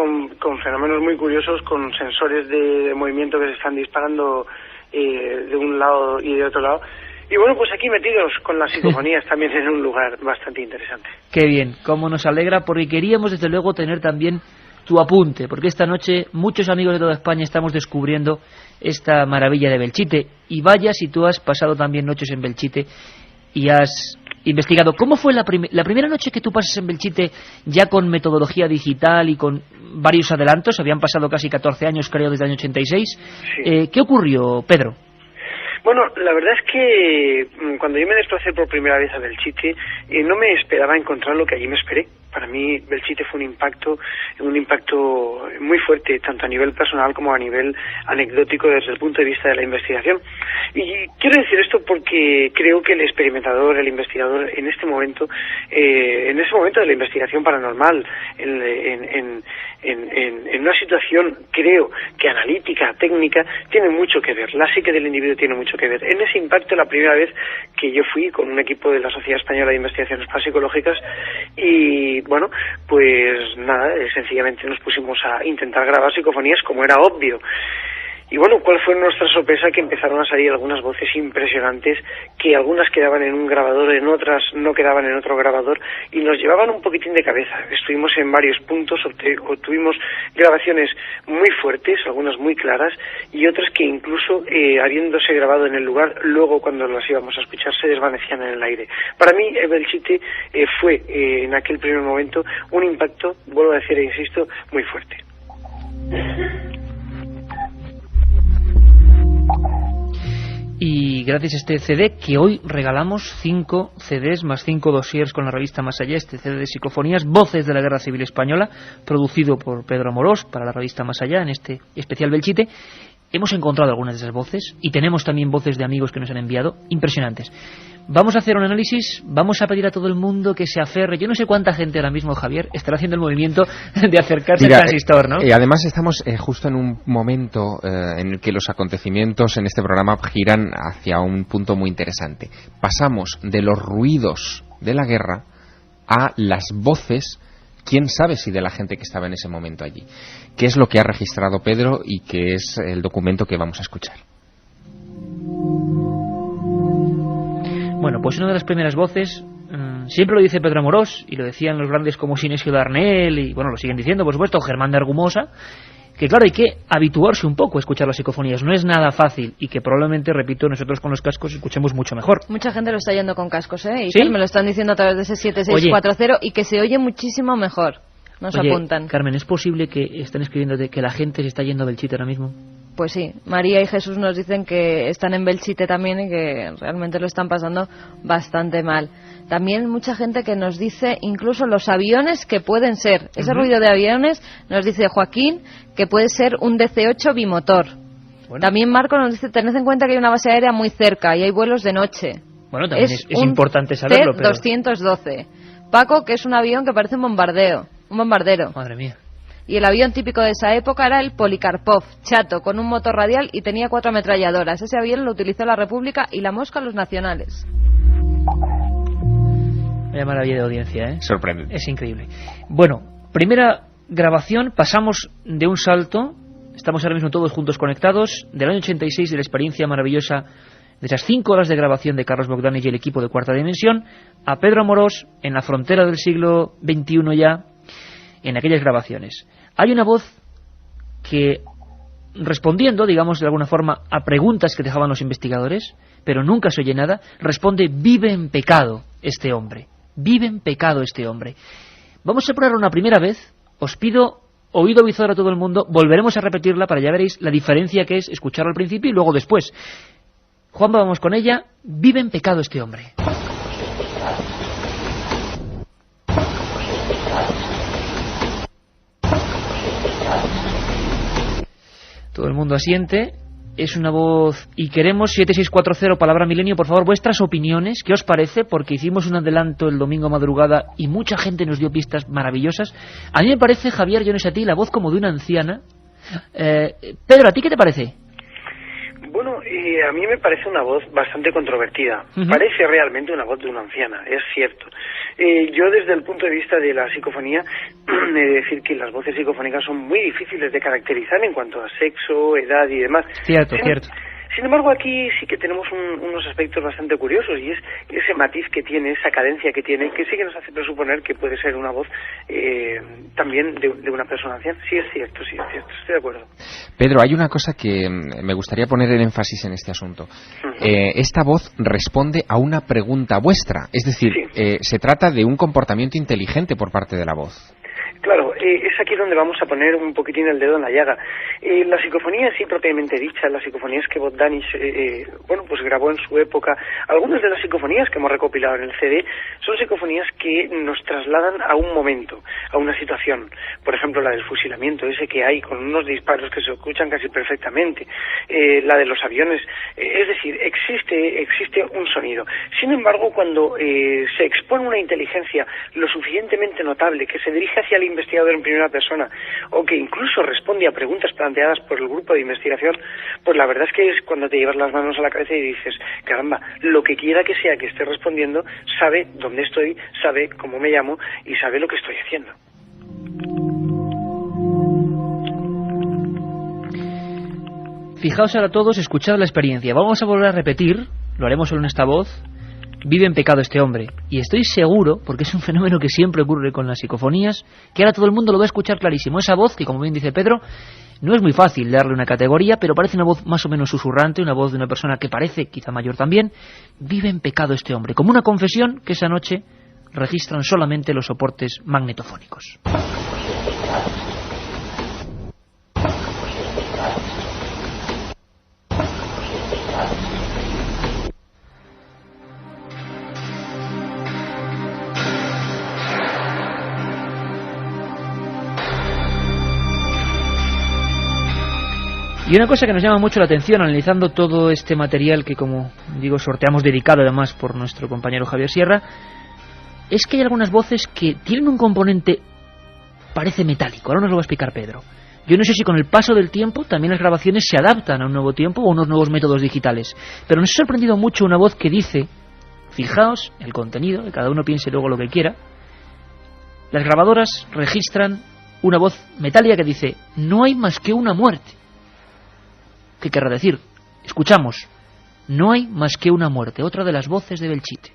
fenómenos muy curiosos, con sensores de movimiento que se están disparando de un lado y de otro lado. Y bueno, pues aquí metidos con las psicofonías también en un lugar bastante interesante. Qué bien, cómo nos alegra, porque queríamos desde luego tener también tu apunte, porque esta noche muchos amigos de toda España estamos descubriendo esta maravilla de Belchite. Y vaya si tú has pasado también noches en Belchite y has investigado. ¿Cómo fue la primera noche que tú pasas en Belchite, ya con metodología digital y con varios adelantos? Habían pasado casi 14 años, creo, desde el año 86. Sí. ¿Qué ocurrió, Pedro? Bueno, la verdad es que cuando yo me desplacé por primera vez a Belchite, no me esperaba encontrar lo que allí me esperé. Para mí Belchite fue un impacto muy fuerte, tanto a nivel personal como a nivel anecdótico desde el punto de vista de la investigación. Y quiero decir esto porque creo que el experimentador, el investigador, en ese momento de la investigación paranormal, en en una situación, creo que analítica, técnica, tiene mucho que ver. La psique del individuo tiene mucho que ver. En ese impacto, la primera vez que yo fui con un equipo de la Sociedad Española de Investigaciones Parapsicológicas, y bueno, pues nada, sencillamente nos pusimos a intentar grabar psicofonías como era obvio. Y bueno, ¿cuál fue nuestra sorpresa? Que empezaron a salir algunas voces impresionantes, que algunas quedaban en un grabador, en otras no quedaban en otro grabador, y nos llevaban un poquitín de cabeza. Estuvimos en varios puntos, obtuvimos grabaciones muy fuertes, algunas muy claras, y otras que incluso, habiéndose grabado en el lugar, luego cuando las íbamos a escuchar se desvanecían en el aire. Para mí, Belchite fue, en aquel primer momento, un impacto, vuelvo a decir e insisto, muy fuerte. Y gracias a este CD, que hoy regalamos 5 CDs más 5 dossiers con la revista Más Allá, este CD de psicofonías, Voces de la Guerra Civil Española, producido por Pedro Amorós para la revista Más Allá, en este especial Belchite. Hemos encontrado algunas de esas voces y tenemos también voces de amigos que nos han enviado, impresionantes. Vamos a hacer un análisis, vamos a pedir a todo el mundo que se aferre. Yo no sé cuánta gente ahora mismo, Javier, estará haciendo el movimiento de acercarse al transistor, ¿no? Además estamos justo en un momento en el que los acontecimientos en este programa giran hacia un punto muy interesante. Pasamos de los ruidos de la guerra a las voces, quién sabe si de la gente que estaba en ese momento allí. ¿Qué es lo que ha registrado Pedro y qué es el documento que vamos a escuchar? Bueno, pues una de las primeras voces, siempre lo dice Pedro Amorós, y lo decían los grandes como Sinesio Darnell, y bueno, lo siguen diciendo, por supuesto, Germán de Argumosa, que claro, hay que habituarse un poco a escuchar las psicofonías, no es nada fácil, y que probablemente, repito, nosotros con los cascos escuchemos mucho mejor. Mucha gente lo está yendo con cascos, y ¿sí? me lo están diciendo a través de ese 7640, y que se oye muchísimo mejor. Nos apuntan. Carmen, ¿es posible que estén escribiendo de que la gente se está yendo a Belchite ahora mismo? Pues sí, María y Jesús nos dicen que están en Belchite también y que realmente lo están pasando bastante mal. También mucha gente que nos dice incluso los aviones que pueden ser. Ese ruido de aviones, nos dice Joaquín, que puede ser un DC-8 bimotor. Bueno. También Marco nos dice, tened en cuenta que hay una base aérea muy cerca y hay vuelos de noche. Bueno, también es importante saberlo. T-212. Paco, que es un avión que parece un bombardero. Madre mía. Y el avión típico de esa época era el Polikarpov, chato, con un motor radial y tenía 4 ametralladoras. Ese avión lo utilizó la República y la Mosca los nacionales. Vaya maravilla de audiencia, ¿eh? Sorprendente. Es increíble. Bueno, primera grabación, pasamos de un salto, estamos ahora mismo todos juntos conectados, del año 86, de la experiencia maravillosa de esas 5 horas de grabación de Carlos Bogdanich y el equipo de Cuarta Dimensión, a Pedro Amorós, en la frontera del siglo XXI ya, en aquellas grabaciones. Hay una voz que, respondiendo, digamos, de alguna forma, a preguntas que dejaban los investigadores, pero nunca se oye nada, responde: vive en pecado este hombre. Vive en pecado este hombre. Vamos a ponerla una primera vez. Os pido oído visor a todo el mundo. Volveremos a repetirla para ya veréis la diferencia que es escucharlo al principio y luego después. Juan, vamos con ella. Vive en pecado este hombre. Todo el mundo asiente. Es una voz. Y queremos 7640 palabra milenio, por favor, vuestras opiniones. ¿Qué os parece? Porque hicimos un adelanto el domingo madrugada y mucha gente nos dio pistas maravillosas. A mí me parece, Javier, yo no sé a ti, la voz como de una anciana. Pedro, ¿a ti qué te parece? Bueno, a mí me parece una voz bastante controvertida. Parece realmente una voz de una anciana, es cierto. Yo desde el punto de vista de la psicofonía, he de decir que las voces psicofónicas son muy difíciles de caracterizar en cuanto a sexo, edad y demás. Cierto. Sin embargo, aquí sí que tenemos unos aspectos bastante curiosos, y es ese matiz que tiene, esa cadencia que tiene, que sí que nos hace presuponer que puede ser una voz también de una persona anciana. Sí es cierto, estoy de acuerdo. Pedro, hay una cosa que me gustaría poner el énfasis en este asunto. Esta voz responde a una pregunta vuestra, es decir, se trata de un comportamiento inteligente por parte de la voz. Claro, es aquí donde vamos a poner un poquitín el dedo en la llaga. La psicofonía, sí, propiamente dicha, las psicofonías que Bogdanich, pues grabó en su época, algunas de las psicofonías que hemos recopilado en el CD son psicofonías que nos trasladan a un momento, a una situación. Por ejemplo, la del fusilamiento, ese que hay con unos disparos que se escuchan casi perfectamente, la de los aviones, es decir, existe un sonido. Sin embargo, cuando se expone una inteligencia lo suficientemente notable que se dirige hacia el investigador poder en primera persona, o que incluso responde a preguntas planteadas por el grupo de investigación, pues la verdad es que es cuando te llevas las manos a la cabeza y dices, caramba, lo que quiera que sea que esté respondiendo, sabe dónde estoy, sabe cómo me llamo y sabe lo que estoy haciendo. Fijaos ahora todos, escuchad la experiencia. Vamos a volver a repetir, lo haremos solo en esta voz. Vive en pecado este hombre. Y estoy seguro, porque es un fenómeno que siempre ocurre con las psicofonías, que ahora todo el mundo lo va a escuchar clarísimo. Esa voz, que como bien dice Pedro, no es muy fácil darle una categoría, pero parece una voz más o menos susurrante, una voz de una persona que parece quizá mayor también. Vive en pecado este hombre, como una confesión que esa noche registran solamente los soportes magnetofónicos. Y una cosa que nos llama mucho la atención analizando todo este material que, como digo, sorteamos dedicado además por nuestro compañero Javier Sierra, es que hay algunas voces que tienen un componente, parece metálico. Ahora nos lo va a explicar Pedro. Yo no sé si con el paso del tiempo también las grabaciones se adaptan a un nuevo tiempo o a unos nuevos métodos digitales. Pero nos ha sorprendido mucho una voz que dice, fijaos el contenido, que cada uno piense luego lo que quiera, las grabadoras registran una voz metálica que dice, no hay más que una muerte. ¿Qué querrá decir? Escuchamos. No hay más que una muerte. Otra de las voces de Belchite.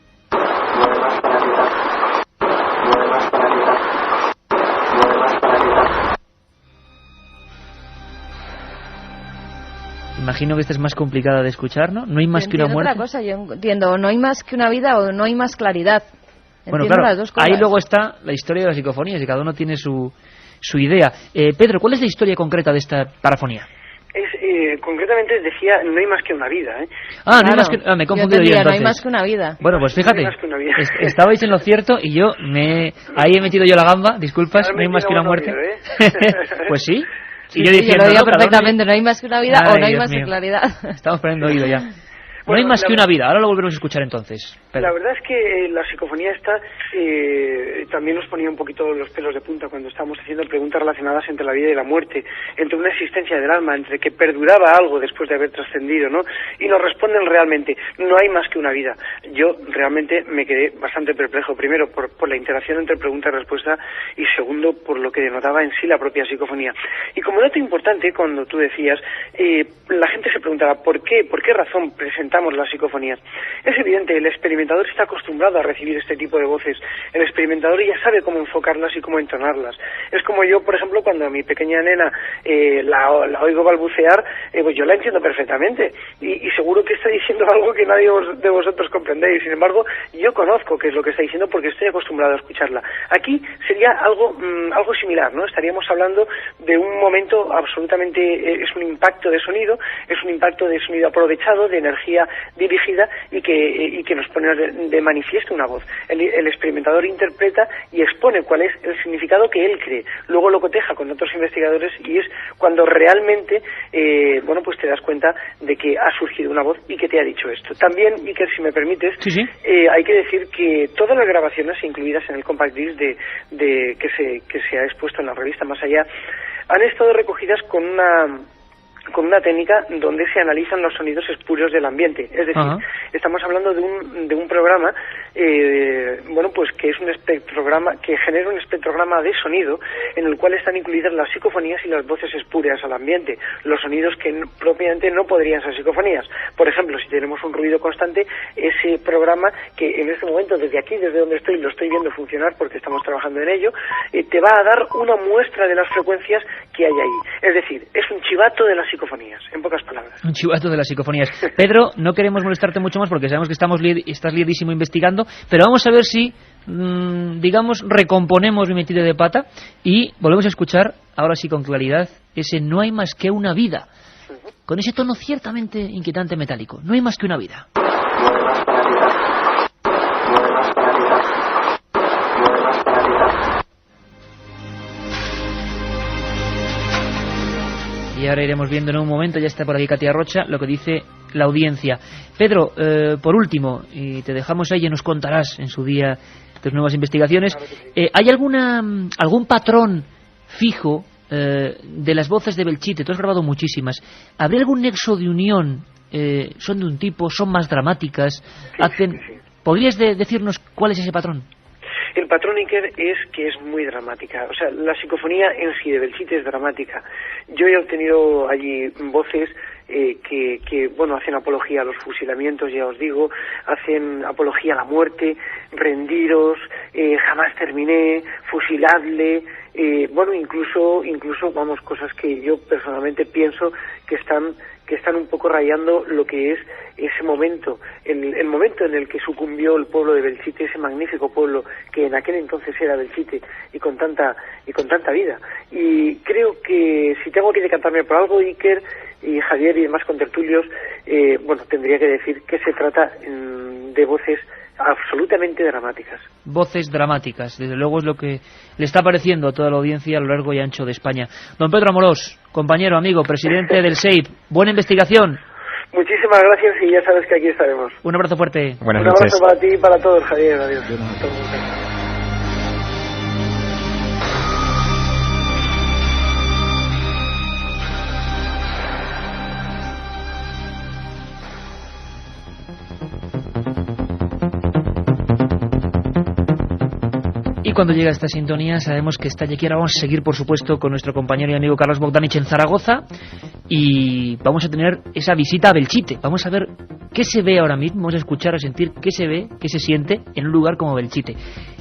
Imagino que esta es más complicada de escuchar, ¿no? No hay más que una muerte. Otra cosa, yo entiendo, no hay más que una vida o no hay más claridad. Bueno, claro, las dos cosas. Ahí luego está la historia de las psicofonías y cada uno tiene su idea. Pedro, ¿cuál es la historia concreta de esta parafonía? Concretamente decía, no hay más que una vida, ¿eh? Ah, no hay más que... me he confundido yo entonces. No hay más que una vida. Bueno, pues fíjate, estabais en lo cierto y yo ahí he metido yo la gamba, disculpas, no hay más que una muerte. Pues sí. Y yo diciendo, yo lo digo perfectamente, no hay más que una vida o no hay más que claridad. Estamos poniendo oído ya. No hay más que una vida, ahora lo volveremos a escuchar entonces. La verdad es que la psicofonía esta también nos ponía un poquito los pelos de punta cuando estábamos haciendo preguntas relacionadas entre la vida y la muerte, entre una existencia del alma, entre que perduraba algo después de haber trascendido, ¿no? Y nos responden realmente, no hay más que una vida. Yo realmente me quedé bastante perplejo, primero por la interacción entre pregunta y respuesta y segundo por lo que denotaba en sí la propia psicofonía. Y como dato importante, cuando tú decías, la gente se preguntaba, ¿por qué razón presentamos las psicofonías? Es evidente, el experimentador está acostumbrado a recibir este tipo de voces. El experimentador ya sabe cómo enfocarlas y cómo entonarlas. Es como yo, por ejemplo, cuando a mi pequeña nena la oigo balbucear, pues yo la entiendo perfectamente y seguro que está diciendo algo que nadie de vosotros comprendéis. Sin embargo, yo conozco qué es lo que está diciendo porque estoy acostumbrado a escucharla. Aquí sería algo similar, ¿no? Estaríamos hablando de un momento absolutamente, es un impacto de sonido, es un impacto de sonido aprovechado, de energía dirigida y que nos pone de manifiesto una voz. El experimentador interpreta y expone cuál es el significado que él cree. Luego lo coteja con otros investigadores y es cuando realmente pues te das cuenta de que ha surgido una voz y que te ha dicho esto. También, Iker, si me permites, sí. Hay que decir que todas las grabaciones incluidas en el compact disc que se ha expuesto en la revista Más Allá han estado recogidas con una técnica donde se analizan los sonidos espurios del ambiente. Es decir, estamos hablando de un programa pues que es un espectrograma que genera un espectrograma de sonido en el cual están incluidas las psicofonías y las voces espurias al ambiente, los sonidos que propiamente no podrían ser psicofonías. Por ejemplo, si tenemos un ruido constante, ese programa que en este momento desde aquí, desde donde estoy, lo estoy viendo funcionar porque estamos trabajando en ello, te va a dar una muestra de las frecuencias que hay ahí. Es decir, es un chivato de las psicofonías, en pocas palabras. Un chivato de las psicofonías. Pedro, no queremos molestarte mucho más porque sabemos que estás liadísimo investigando, pero vamos a ver si, recomponemos mi metida de pata y volvemos a escuchar, ahora sí con claridad, ese no hay más que una vida, con ese tono ciertamente inquietante metálico. No hay más que una vida. Y ahora iremos viendo en un momento, ya está por aquí Katia Rocha, lo que dice la audiencia. Pedro, por último, y te dejamos ahí y nos contarás en su día tus nuevas investigaciones. ¿Hay algún patrón fijo de las voces de Belchite? Tú has grabado muchísimas. ¿Habría algún nexo de unión? ¿Son de un tipo? ¿Son más dramáticas? Sí. ¿Podrías decirnos cuál es ese patrón? El patrón, Iker, es que es muy dramática. O sea, la psicofonía en sí de Belchite es dramática. Yo he obtenido allí voces que hacen apología a los fusilamientos, ya os digo, hacen apología a la muerte, rendiros, jamás terminé, fusiladle, incluso cosas que yo personalmente pienso que están un poco rayando lo que es ese momento, el momento en el que sucumbió el pueblo de Belchite, ese magnífico pueblo que en aquel entonces era Belchite y con tanta vida. Y creo que si tengo que decantarme por algo, Iker y Javier y demás contertulios, tendría que decir que se trata de voces absolutamente dramáticas. Voces dramáticas, desde luego es lo que le está pareciendo a toda la audiencia a lo largo y ancho de España. Don Pedro Amorós, compañero, amigo, presidente del SEIP, buena investigación. Muchísimas gracias y ya sabes que aquí estaremos. Un abrazo fuerte. Buenas noches. Un abrazo para ti y para todos, Javier. Adiós. Y cuando llega esta sintonía sabemos que está aquí. Ahora vamos a seguir, por supuesto, con nuestro compañero y amigo Carlos Bogdanich en Zaragoza y vamos a tener esa visita a Belchite. Vamos a ver qué se ve ahora mismo, vamos a escuchar, a sentir qué se ve, qué se siente en un lugar como Belchite.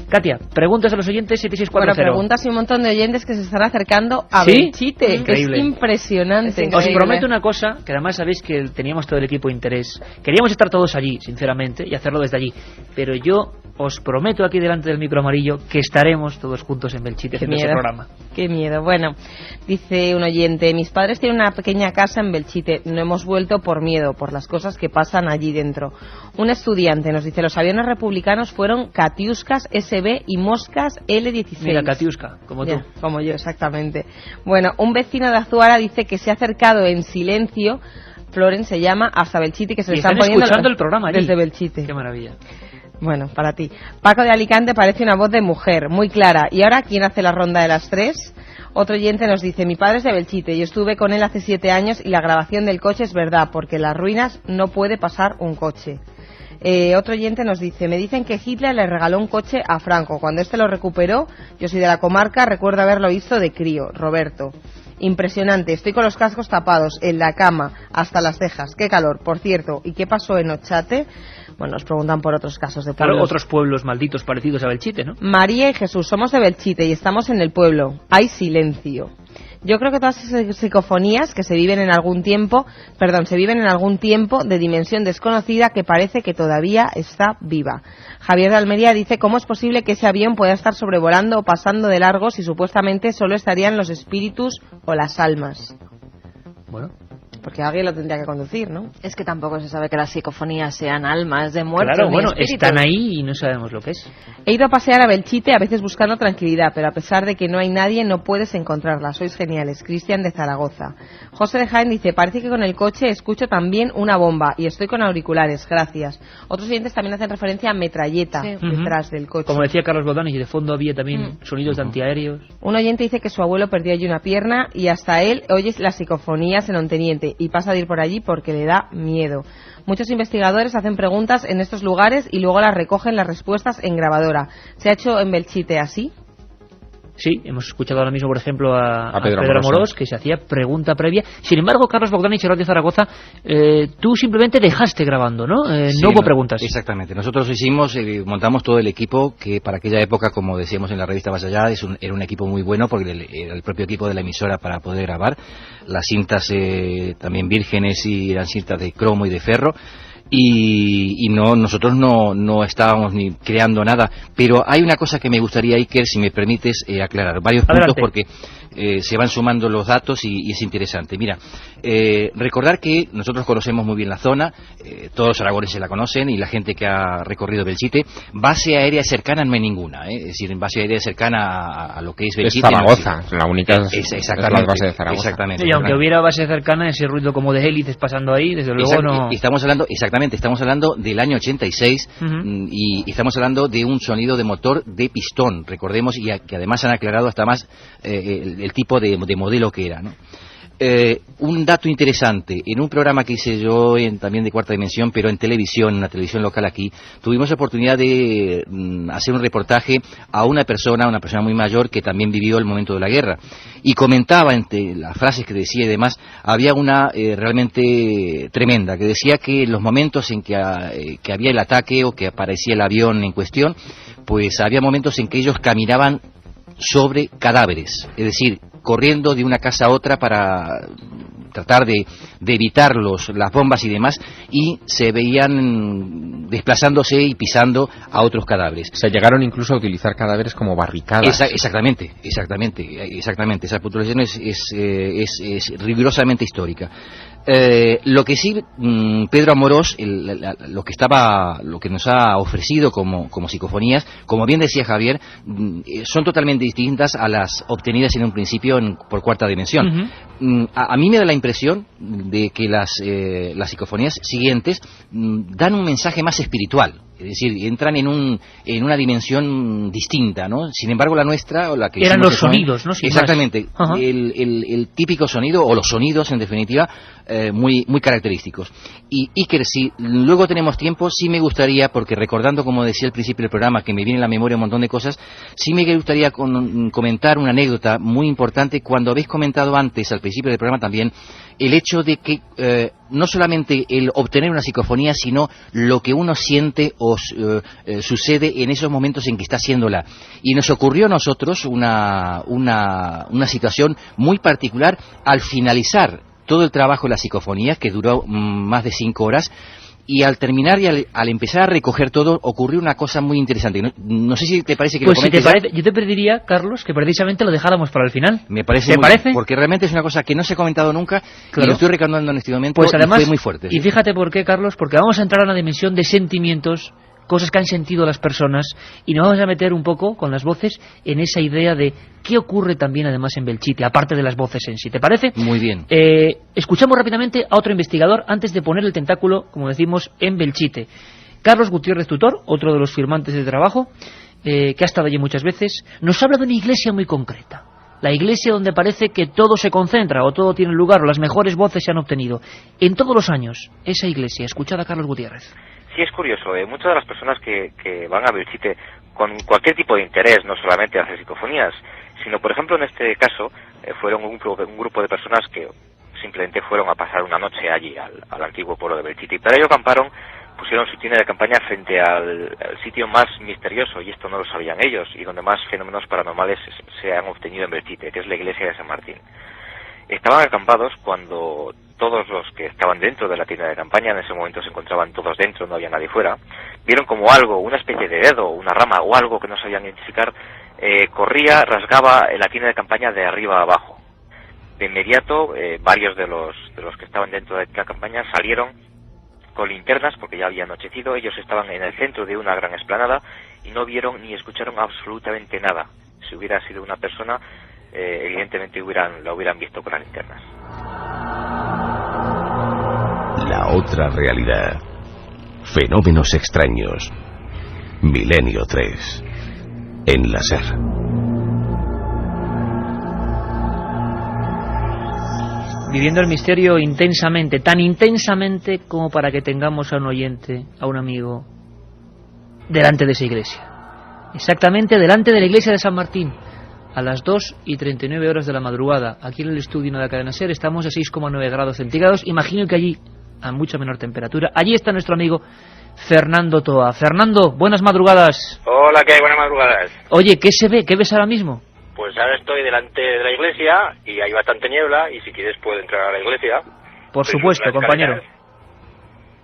Katia, preguntas a los oyentes 7640. Bueno, preguntas y un montón de oyentes que se están acercando a Belchite, que es impresionante. Os prometo una cosa, que además sabéis que teníamos todo el equipo de interés. Queríamos estar todos allí, sinceramente, y hacerlo desde allí. Pero yo os prometo aquí delante del micro amarillo que estaremos todos juntos en Belchite haciendo ese programa. Qué miedo. Bueno, dice un oyente, mis padres tienen una pequeña casa en Belchite, no hemos vuelto por miedo, por las cosas que pasan allí dentro. Un estudiante nos dice, los aviones republicanos fueron Katiuskas SB y Moscas L-16. Mira, Katiuska, como tú. Como yo, exactamente. Bueno, un vecino de Azuara dice que se ha acercado en silencio, Floren se llama, hasta Belchite, que se le están poniendo escuchando el programa allí. Desde Belchite. Qué maravilla. Bueno, para ti. Paco de Alicante parece una voz de mujer, muy clara. ¿Y ahora quién hace la ronda de las 3? Otro oyente nos dice, mi padre es de Belchite, yo estuve con él hace 7 años y la grabación del coche es verdad, porque en las ruinas no puede pasar un coche. Otro oyente nos dice, me dicen que Hitler le regaló un coche a Franco. Cuando este lo recuperó, yo soy de la comarca, recuerdo haberlo visto de crío. Roberto. Impresionante, estoy con los cascos tapados, en la cama, hasta las cejas. Qué calor, por cierto. ¿Y qué pasó en Ochate? Bueno, nos preguntan por otros casos de pueblos. Claro, otros pueblos malditos parecidos a Belchite, ¿no? María y Jesús, somos de Belchite y estamos en el pueblo. Hay silencio. Yo creo que todas esas psicofonías que se viven en algún tiempo de dimensión desconocida que parece que todavía está viva. Javier de Almería dice, ¿cómo es posible que ese avión pueda estar sobrevolando o pasando de largo si supuestamente solo estarían los espíritus o las almas? Bueno, porque alguien lo tendría que conducir, ¿no? Es que tampoco se sabe que las psicofonías sean almas de muertos. Claro, ni bueno, espíritus. están ahí y no sabemos lo que es. He ido a pasear a Belchite, a veces buscando tranquilidad, pero a pesar de que no hay nadie, no puedes encontrarla. Sois geniales. Cristian de Zaragoza. José de Jaén dice, parece que con el coche escucho también una bomba y estoy con auriculares. Gracias. Otros oyentes también hacen referencia a metralleta detrás del coche. Como decía Carlos Bogdanich, y de fondo había también sonidos de antiaéreos. Un oyente dice que su abuelo perdió allí una pierna y hasta él oye las psicofonías en Onteniente y pasa de ir por allí porque le da miedo. Muchos investigadores hacen preguntas en estos lugares y luego las recogen las respuestas en grabadora. ¿Se ha hecho en Belchite así? Sí, hemos escuchado ahora mismo, por ejemplo, a Pedro Amorós, que se hacía pregunta previa. Sin embargo, Carlos Bogdanich, Radio Zaragoza, tú simplemente dejaste grabando, ¿no? No hubo preguntas. Exactamente. Nosotros montamos todo el equipo, que para aquella época, como decíamos en la revista Más Allá, era un equipo muy bueno, porque era el propio equipo de la emisora para poder grabar. Las cintas también vírgenes y eran cintas de cromo y de ferro. Y nosotros no estábamos ni creando nada, pero hay una cosa que me gustaría, Iker, si me permites aclarar varios puntos, porque se van sumando los datos y es interesante. Mira, recordar que nosotros conocemos muy bien la zona, todos los aragoneses la conocen y la gente que ha recorrido Belchite. Base aérea cercana no hay ninguna, es decir, base aérea cercana a lo que es Belchite. Es Zaragoza, la única es la base de Zaragoza. Exactamente. Y aunque hubiera base cercana, ese ruido como de hélices pasando ahí, desde luego no. Estamos hablando exactamente exactamente, estamos hablando del año 86 y estamos hablando de un sonido de motor de pistón, recordemos, y que además han aclarado hasta más el tipo de modelo que era, ¿no? Un dato interesante, en un programa que hice yo también de Cuarta Dimensión, pero en televisión, en la televisión local aquí, tuvimos la oportunidad de hacer un reportaje a una persona muy mayor que también vivió el momento de la guerra, y comentaba entre las frases que decía y demás, había una realmente tremenda, que decía que en los momentos en que había el ataque o que aparecía el avión en cuestión, pues había momentos en que ellos caminaban sobre cadáveres, es decir, corriendo de una casa a otra para tratar de evitar las bombas y demás, y se veían desplazándose y pisando a otros cadáveres. O sea, llegaron incluso a utilizar cadáveres como barricadas. Exactamente. Esa puntualización es rigurosamente histórica. Lo que sí, Pedro Amorós, lo que nos ha ofrecido como psicofonías, como bien decía Javier, son totalmente distintas a las obtenidas en un principio por Cuarta Dimensión. A mí me da la impresión de que las psicofonías siguientes dan un mensaje más espiritual. Es decir, entran en una dimensión distinta, ¿no? Sin embargo, la nuestra, o la que eran los sonidos, ¿no? Exactamente, el típico sonido, o los sonidos, en definitiva, muy característicos. Y Iker, si luego tenemos tiempo, sí me gustaría, porque recordando, como decía al principio del programa, que me viene en la memoria un montón de cosas, sí me gustaría comentar una anécdota muy importante, cuando habéis comentado antes, al principio del programa también, el hecho de que no solamente el obtener una psicofonía, sino lo que uno siente o sucede en esos momentos en que está haciéndola. Y nos ocurrió a nosotros una situación muy particular al finalizar todo el trabajo de la psicofonía, que duró más de 5 horas, y al terminar y al empezar a recoger todo, ocurrió una cosa muy interesante. No sé si te parece que pues lo comentes. Si te parece, yo te pediría, Carlos, que precisamente lo dejáramos para el final. Me parece muy bien, porque realmente es una cosa que no se ha comentado nunca, y lo estoy recordando en este momento, pues además, y fue muy fuerte. Y fíjate por qué, Carlos, porque vamos a entrar a una dimensión de sentimientos, cosas que han sentido las personas, y nos vamos a meter un poco con las voces en esa idea de qué ocurre también además en Belchite, aparte de las voces en sí. ¿Te parece? Muy bien. Escuchamos rápidamente a otro investigador antes de poner el tentáculo, como decimos, en Belchite. Carlos Gutiérrez Tutor, otro de los firmantes de trabajo, que ha estado allí muchas veces, nos habla de una iglesia muy concreta. La iglesia donde parece que todo se concentra o todo tiene lugar o las mejores voces se han obtenido. En todos los años, esa iglesia. Escuchad a Carlos Gutiérrez. Sí, es curioso. Muchas de las personas que van a Belchite con cualquier tipo de interés, no solamente hacer psicofonías, sino, por ejemplo, en este caso, fueron un grupo de personas que simplemente fueron a pasar una noche allí, al antiguo pueblo de Belchite. Y para ello acamparon, pusieron su tienda de campaña frente al sitio más misterioso, y esto no lo sabían ellos, y donde más fenómenos paranormales se han obtenido en Belchite, que es la iglesia de San Martín. Estaban acampados cuando todos los que estaban dentro de la tienda de campaña, en ese momento se encontraban todos dentro, no había nadie fuera, vieron como algo, una especie de dedo, una rama o algo que no sabían identificar, corría, rasgaba la tienda de campaña de arriba a abajo. De inmediato, varios de los que estaban dentro de la campaña salieron con linternas, porque ya había anochecido. Ellos estaban en el centro de una gran explanada y no vieron ni escucharon absolutamente nada. Si hubiera sido una persona, evidentemente la hubieran visto con las linternas. La otra realidad. Fenómenos extraños. Milenio 3. En la SER. Viviendo el misterio intensamente, tan intensamente como para que tengamos a un oyente, a un amigo, delante de esa iglesia. Exactamente delante de la iglesia de San Martín. A las 2:39 de la madrugada, aquí en el estudio de la cadena SER, estamos a 6,9 grados centígrados. Imagino que allí, a mucha menor temperatura, allí está nuestro amigo Fernando Toa. Fernando, buenas madrugadas. Hola, ¿qué hay? Buenas madrugadas. Oye, ¿qué se ve? ¿Qué ves ahora mismo? Pues ahora estoy delante de la iglesia y hay bastante niebla, y si quieres puedo entrar a la iglesia. Por supuesto, compañero.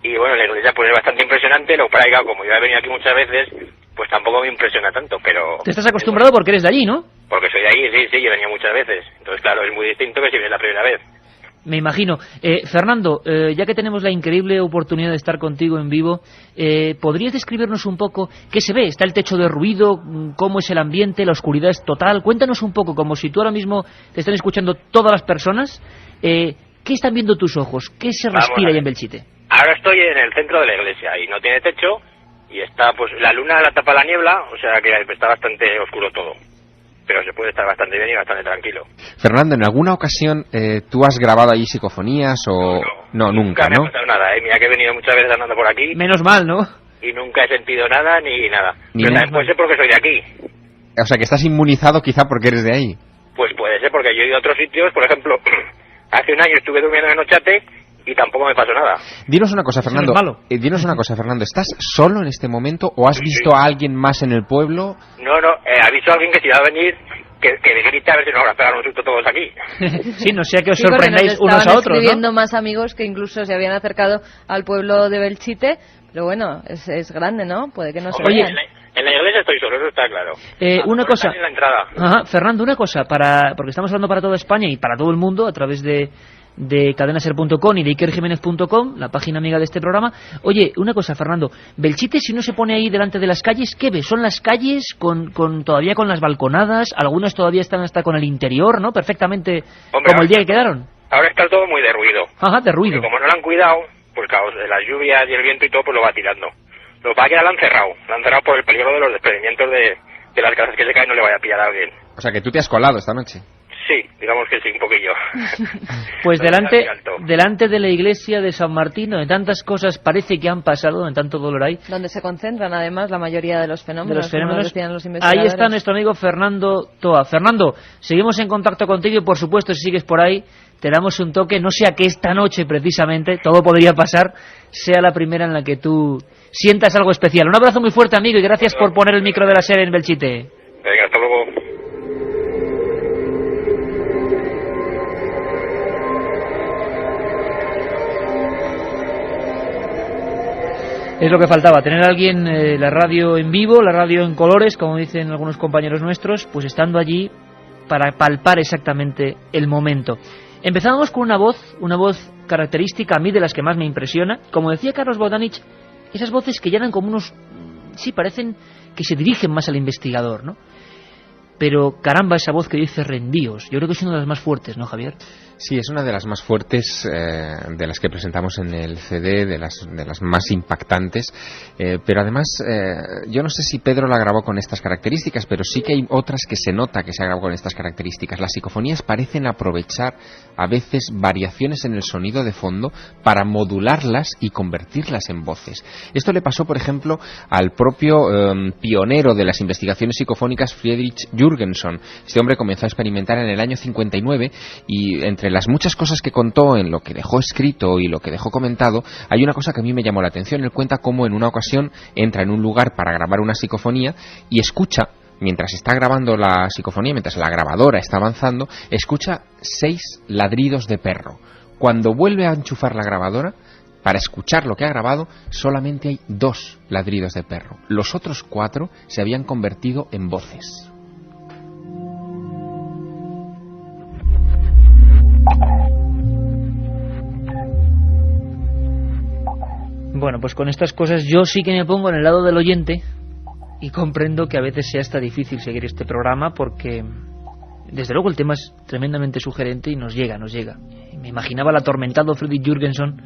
Y bueno, la iglesia pues es bastante impresionante, lo que pasa es que como yo he venido aquí muchas veces, pues tampoco me impresiona tanto, pero... Te estás acostumbrado porque eres de allí, ¿no? Porque soy de allí, sí, yo he venido muchas veces. Entonces, claro, es muy distinto que si vienes la primera vez. Me imagino. Fernando, ya que tenemos la increíble oportunidad de estar contigo en vivo, ¿podrías describirnos un poco qué se ve? ¿Está el techo de ruido? ¿Cómo es el ambiente? ¿La oscuridad es total? Cuéntanos un poco, como si tú ahora mismo te están escuchando todas las personas. ¿Qué están viendo tus ojos? ¿Qué se respira ahí en Belchite? A ahora estoy en el centro de la iglesia y no tiene techo y está, pues, la luna la tapa la niebla, o sea que está bastante oscuro todo. Pero se puede estar bastante bien y bastante tranquilo. Fernando, ¿en alguna ocasión tú has grabado allí psicofonías o...? No, nunca, ¿no? No me ha pasado nada, Mira que he venido muchas veces andando por aquí. Menos mal, ¿no? Y nunca he sentido nada ni nada. Ni Pero menos también puede ser porque soy de aquí. O sea, que estás inmunizado quizá porque eres de ahí. Pues puede ser porque yo he ido a otros sitios, por ejemplo, hace un año estuve durmiendo en Ochate y tampoco me pasó nada. Dinos una cosa, Fernando. Dinos una cosa, Fernando. ¿Estás solo en este momento o has visto a alguien más en el pueblo? No, ha visto a alguien que si va a venir, que le grita a ver si nos van a pegar un susto todos aquí. Sí, no sea que os sorprendáis unos a otros, escribiendo ¿no? más amigos que incluso se habían acercado al pueblo de Belchite, pero bueno, es grande, ¿no? Puede que no se vean. En la iglesia estoy solo, eso está claro. Una cosa. En la entrada. Ajá, Fernando, una cosa, porque estamos hablando para toda España y para todo el mundo a través de cadenaser.com y de ikerjimenez.com, la página amiga de este programa. Oye, una cosa, Fernando, Belchite, si uno se pone ahí delante de las calles, ¿qué ve? ¿Son las calles todavía con las balconadas? Algunas todavía están hasta con el interior, ¿no? Perfectamente. Hombre, como el día que quedaron. Ahora está todo muy de ruido. Ajá, de ruido. Porque como no lo han cuidado, pues claro, las lluvias y el viento y todo, pues lo va tirando. Lo que pasa es que ya lo han cerrado por el peligro de los desprendimientos de las casas que se caen, no le vaya a pillar a alguien. O sea, que tú te has colado esta noche. Sí, digamos que sí, un poquillo. Pues delante de la iglesia de San Martín, donde tantas cosas parece que han pasado, donde tanto dolor hay. Donde se concentran además la mayoría de los fenómenos, como decían los ahí investigadores. está nuestro amigo Fernando Toa. Fernando, seguimos en contacto contigo y por supuesto si sigues por ahí te damos un toque, no sea que esta noche precisamente, todo podría pasar, sea la primera en la que tú sientas algo especial. Un abrazo muy fuerte, amigo, y gracias por poner el micro de la SER en Belchite. Venga, hasta luego. Es lo que faltaba, tener a alguien, la radio en vivo, la radio en colores, como dicen algunos compañeros nuestros, pues estando allí para palpar exactamente el momento. Empezábamos con una voz característica, a mí de las que más me impresiona. Como decía Carlos Bogdanich, esas voces que ya dan como unos... sí, parecen que se dirigen más al investigador, ¿no? Pero caramba, esa voz que dice rendíos, yo creo que es una de las más fuertes, ¿no, Javier? Sí, es una de las más fuertes, de las que presentamos en el CD, de las más impactantes, pero además, yo no sé si Pedro la grabó con estas características, pero sí que hay otras que se nota que se ha grabado con estas características. Las psicofonías parecen aprovechar a veces variaciones en el sonido de fondo para modularlas y convertirlas en voces. Esto le pasó, por ejemplo, al propio pionero de las investigaciones psicofónicas, Friedrich Jürgenson. Este hombre comenzó a experimentar en el año 59 y entre las muchas cosas que contó en lo que dejó escrito y lo que dejó comentado, hay una cosa que a mí me llamó la atención. Él cuenta cómo en una ocasión entra en un lugar para grabar una psicofonía y escucha, mientras está grabando la psicofonía, mientras la grabadora está avanzando, escucha 6 ladridos de perro. Cuando vuelve a enchufar la grabadora, para escuchar lo que ha grabado, solamente hay 2 ladridos de perro. Los otros 4 se habían convertido en voces. Bueno, pues con estas cosas yo sí que me pongo en el lado del oyente y comprendo que a veces sea hasta difícil seguir este programa porque desde luego el tema es tremendamente sugerente y nos llega. Me imaginaba el atormentado Friedrich Jürgenson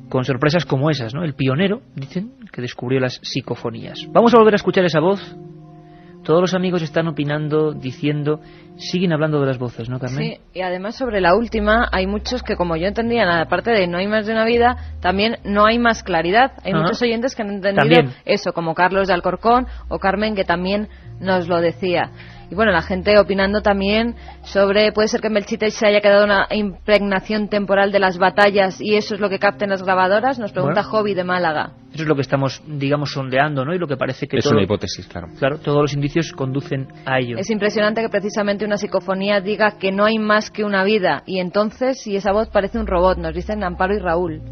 con sorpresas como esas, ¿no? El pionero, dicen, que descubrió las psicofonías. Vamos a volver a escuchar esa voz. Todos los amigos están opinando, diciendo, siguen hablando de las voces, ¿no, Carmen? Sí, y además sobre la última, hay muchos que, como yo entendía, aparte de no hay más de una vida, también no hay más claridad. Hay muchos oyentes que han entendido eso, como Carlos de Alcorcón o Carmen, que también nos lo decía. Y bueno, la gente opinando también sobre, puede ser que en Belchite se haya quedado una impregnación temporal de las batallas y eso es lo que capten las grabadoras, nos pregunta Jovi de Málaga. Eso es lo que estamos, digamos, sondeando, ¿no? Y lo que parece que es una hipótesis, claro. Claro, todos los indicios conducen a ello. Es impresionante que precisamente una psicofonía diga que no hay más que una vida y entonces, si esa voz parece un robot, nos dicen Amparo y Raúl.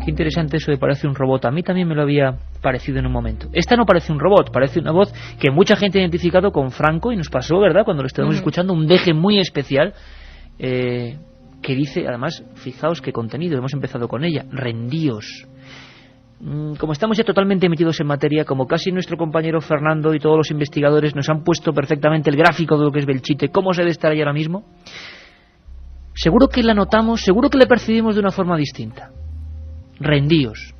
Qué interesante eso de parece un robot. A mí también me lo había parecido en un momento. Esta no parece un robot, parece una voz que mucha gente ha identificado con Franco y nos pasó, ¿verdad? Cuando lo estábamos escuchando, un deje muy especial que dice, además, fijaos qué contenido, hemos empezado con ella, rendíos. Como estamos ya totalmente metidos en materia, como casi nuestro compañero Fernando y todos los investigadores nos han puesto perfectamente el gráfico de lo que es Belchite, cómo se debe estar ahí ahora mismo, seguro que la notamos, seguro que la percibimos de una forma distinta. Rendíos.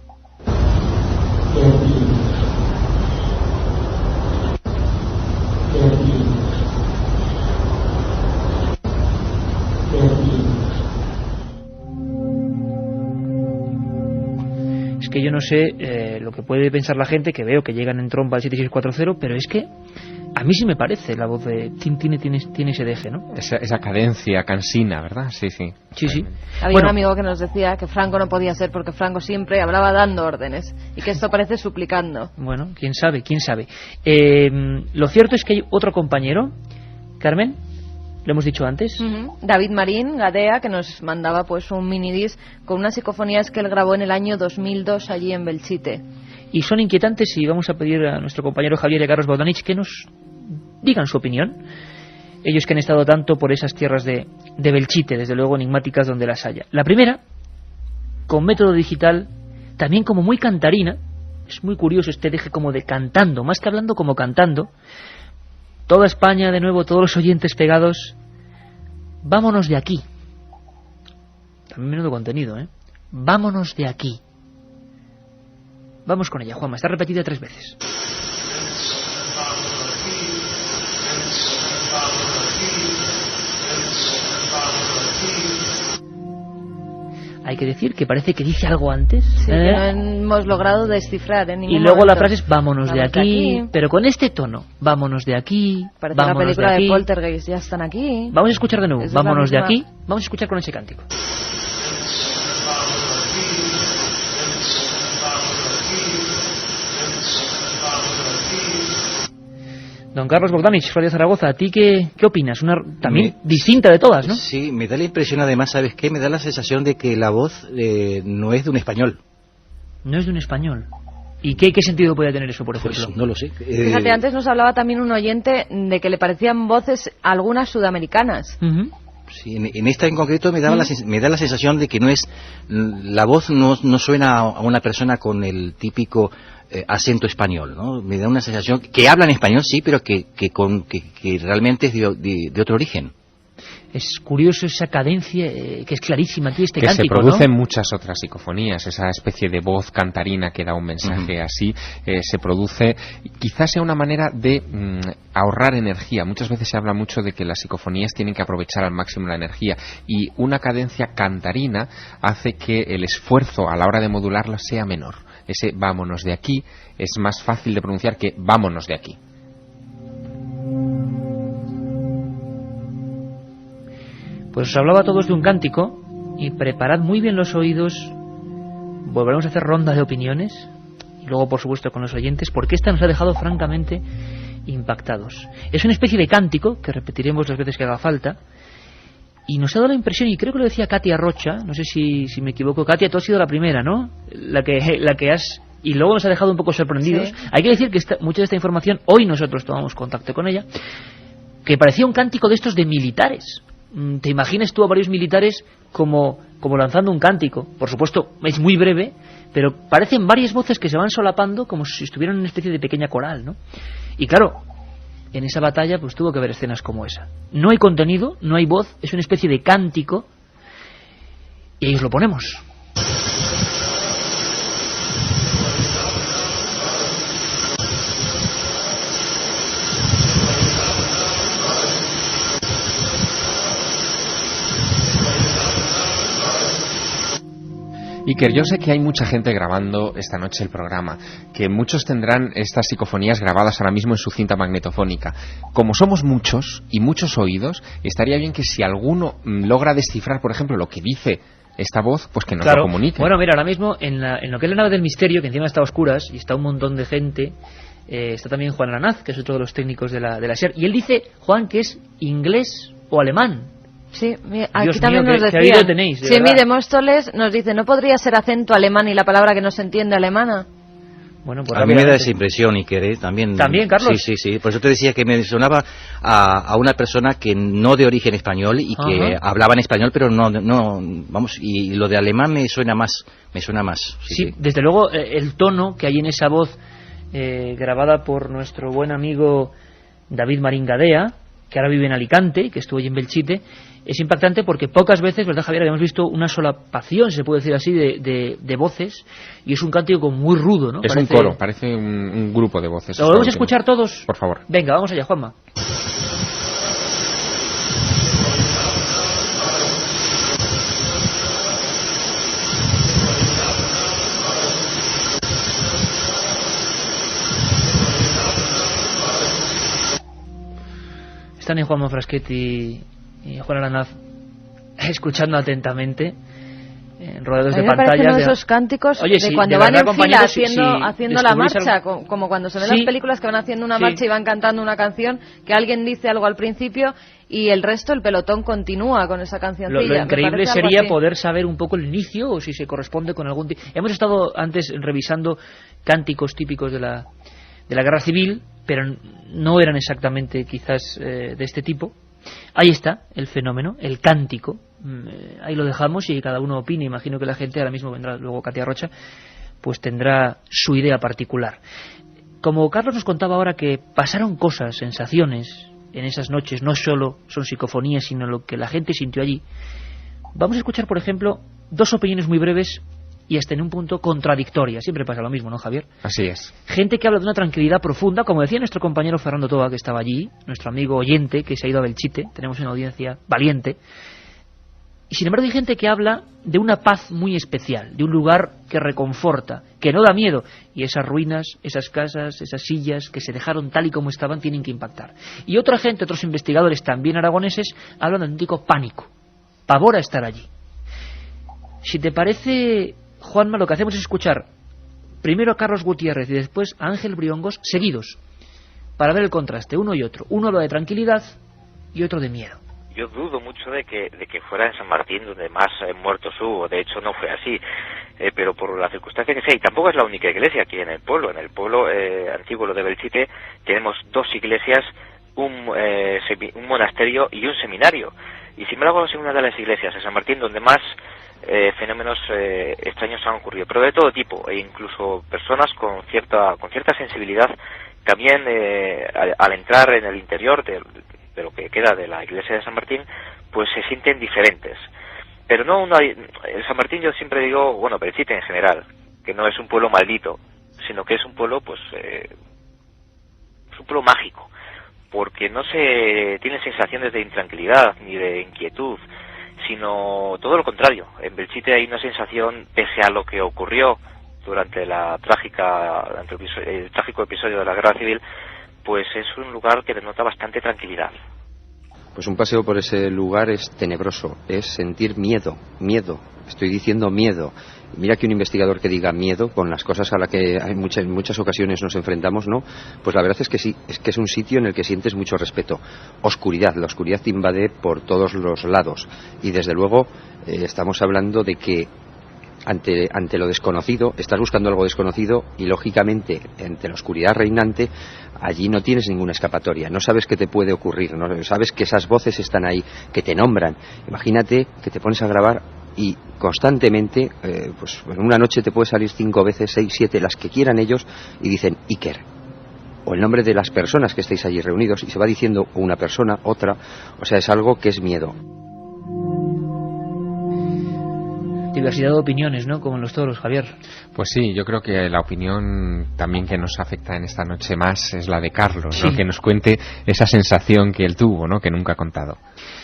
Es que yo no sé lo que puede pensar la gente, que veo que llegan en tromba al 7640, pero es que a mí sí me parece la voz de tiene ese deje, ¿no? Esa cadencia cansina, ¿verdad? Sí, sí. Sí, sí. Había un amigo que nos decía que Franco no podía ser porque Franco siempre hablaba dando órdenes y que esto parece suplicando. Bueno, quién sabe, quién sabe. Lo cierto es que hay otro compañero, Carmen, lo hemos dicho antes. David Marín Gadea, que nos mandaba pues un minidisc con unas psicofonías que él grabó en el año 2002 allí en Belchite. Y son inquietantes y vamos a pedir a nuestro compañero Javier y Carlos Bogdanich que nos digan su opinión. Ellos que han estado tanto por esas tierras de Belchite, desde luego enigmáticas donde las haya. La primera, con método digital, también como muy cantarina. Es muy curioso este deje como de cantando, más que hablando, como cantando. Toda España, de nuevo, todos los oyentes pegados. Vámonos de aquí. También menudo contenido, ¿eh? Vámonos de aquí. Vamos con ella, Juanma. Está repetida 3 veces. Hay que decir que parece que dice algo antes. Sí, que no hemos logrado descifrar en ningún Y luego momento. la frase es vámonos de aquí, pero con este tono. Vámonos de aquí. Parece la película de Poltergeist, ya están aquí. Vamos a escuchar de nuevo. Es Vámonos de la aquí. Vamos a escuchar con ese cántico. Don Carlos Bogdanich, Radio Zaragoza, ¿a ti qué opinas? Una también distinta de todas, ¿no? Sí, me da la impresión, además, ¿sabes qué? Me da la sensación de que la voz no es de un español. No es de un español. ¿Y qué sentido puede tener eso, por ejemplo? Pues no lo sé. Fíjate, antes nos hablaba también un oyente de que le parecían voces algunas sudamericanas. Sí, en esta en concreto me da la sensación de que no es... La voz no suena a una persona con el típico acento español, ¿no? Me da una sensación que habla en español, sí, pero que realmente es de otro origen. Es curioso esa cadencia que es clarísima aquí, este que cántico, se producen ¿no? muchas otras psicofonías, esa especie de voz cantarina que da un mensaje así, se produce, quizás sea una manera de ahorrar energía. Muchas veces se habla mucho de que las psicofonías tienen que aprovechar al máximo la energía, y una cadencia cantarina hace que el esfuerzo a la hora de modularla sea menor. Ese vámonos de aquí es más fácil de pronunciar que vámonos de aquí. Pues os hablaba a todos de un cántico, y preparad muy bien los oídos. Volveremos a hacer ronda de opiniones, y luego por supuesto con los oyentes, porque esta nos ha dejado francamente impactados. Es una especie de cántico que repetiremos las veces que haga falta, y nos ha dado la impresión, y creo que lo decía Katia Rocha, no sé si me equivoco. Katia, tú has sido la primera, ¿no? La que has... Y luego nos ha dejado un poco sorprendidos. Sí. Hay que decir que mucha de esta información, hoy nosotros tomamos contacto con ella, que parecía un cántico de estos de militares. ¿Te imaginas tú a varios militares como lanzando un cántico? Por supuesto, es muy breve, pero parecen varias voces que se van solapando como si estuvieran en una especie de pequeña coral, ¿no? Y claro, en esa batalla pues tuvo que haber escenas como esa. No hay contenido, no hay voz, es una especie de cántico, y ahí os lo ponemos. Iker, yo sé que hay mucha gente grabando esta noche el programa, que muchos tendrán estas psicofonías grabadas ahora mismo en su cinta magnetofónica. Como somos muchos y muchos oídos, estaría bien que si alguno logra descifrar, por ejemplo, lo que dice esta voz, pues que nos lo comunique. Bueno, mira, ahora mismo en lo que es la nave del misterio, que encima está a oscuras y está un montón de gente, está también Juan Aranaz, que es otro de los técnicos de la SER, y él dice, Juan, que es inglés o alemán. Sí, aquí Dios también mío, nos decía. ¿qué tenéis, sí, mire, Móstoles nos dice, ¿no podría ser acento alemán y la palabra que no se entiende alemana? Bueno, pues a mí me da esa impresión, Iker, ¿También, Carlos? Sí. Por eso te decía que me sonaba a una persona que no de origen español y que hablaba en español, pero no, vamos, y lo de alemán me suena más. Sí, desde luego el tono que hay en esa voz grabada por nuestro buen amigo David Marín Gadea, que ahora vive en Alicante, que estuvo allí en Belchite, es impactante porque pocas veces, ¿verdad, Javier?, habíamos visto una solapación, se puede decir así, de voces, y es un cántico como muy rudo, ¿no? Es un coro, parece un grupo de voces. ¿Lo podemos escuchar todos? Por favor. Venga, vamos allá, Juanma. Están en Juanma Frasquetti y Juan Aranaz escuchando atentamente, rodeados de pantallas. Uno de esos cánticos de cuando van en fila haciendo la marcha, como cuando se ven las películas que van haciendo una marcha y van cantando una canción, que alguien dice algo al principio y el resto, el pelotón, continúa con esa cancioncilla. Lo increíble sería poder saber un poco el inicio o si se corresponde con algún... Hemos estado antes revisando cánticos típicos de la Guerra Civil, pero no eran exactamente quizás de este tipo. Ahí está el fenómeno, el cántico. Ahí lo dejamos y cada uno opine. Imagino que la gente, ahora mismo vendrá luego Katia Rocha, pues tendrá su idea particular. Como Carlos nos contaba ahora que pasaron cosas, sensaciones en esas noches, no solo son psicofonías, sino lo que la gente sintió allí, vamos a escuchar, por ejemplo, dos opiniones muy breves y hasta en un punto contradictoria. Siempre pasa lo mismo, ¿no, Javier? Así es. Gente que habla de una tranquilidad profunda, como decía nuestro compañero Fernando Toa, que estaba allí, nuestro amigo oyente, que se ha ido a Belchite, tenemos una audiencia valiente, y sin embargo hay gente que habla de una paz muy especial, de un lugar que reconforta, que no da miedo, y esas ruinas, esas casas, esas sillas que se dejaron tal y como estaban tienen que impactar. Y otra gente, otros investigadores también aragoneses, hablan de un auténtico pánico, pavor a estar allí. Si te parece, Juanma, lo que hacemos es escuchar primero a Carlos Gutiérrez y después a Ángel Briongos seguidos, para ver el contraste, uno y otro. Uno habla de tranquilidad y otro de miedo. Yo dudo mucho de que fuera en San Martín donde más muertos hubo. De hecho no fue así, pero por la circunstancia que sea, y tampoco es la única iglesia aquí en el pueblo antiguo, lo de Belchite, tenemos dos iglesias, un monasterio y un seminario. Y sin embargo es una de las iglesias de San Martín donde más fenómenos extraños han ocurrido, pero de todo tipo, e incluso personas con cierta sensibilidad también al entrar en el interior de lo que queda de la iglesia de San Martín, pues se sienten diferentes. Pero no en San Martín yo siempre digo, bueno, Belchite en general, que no es un pueblo maldito, sino que es un pueblo, pues, es un pueblo mágico, porque no se tiene sensaciones de intranquilidad ni de inquietud, sino todo lo contrario. En Belchite hay una sensación, pese a lo que ocurrió durante el trágico episodio de la Guerra Civil, pues es un lugar que denota bastante tranquilidad. Pues un paseo por ese lugar es tenebroso, es sentir miedo, estoy diciendo miedo. Mira que un investigador que diga miedo con las cosas a las que en muchas ocasiones nos enfrentamos, ¿no? Pues la verdad es que sí, es que es un sitio en el que sientes mucho respeto. Oscuridad, la oscuridad te invade por todos los lados y desde luego estamos hablando de que ante lo desconocido, estás buscando algo desconocido y lógicamente ante la oscuridad reinante allí no tienes ninguna escapatoria, no sabes qué te puede ocurrir, no sabes que esas voces están ahí, que te nombran. Imagínate que te pones a grabar y constantemente, pues en una noche te puede salir 5 veces, 6, 7, las que quieran ellos, y dicen Iker, o el nombre de las personas que estáis allí reunidos, y se va diciendo una persona, otra, o sea, es algo que es miedo. Diversidad de opiniones, ¿no? Como en los toros, Javier. Pues sí, yo creo que la opinión también que nos afecta en esta noche más es la de Carlos, sí, ¿no? Que nos cuente esa sensación que él tuvo, ¿no? Que nunca ha contado.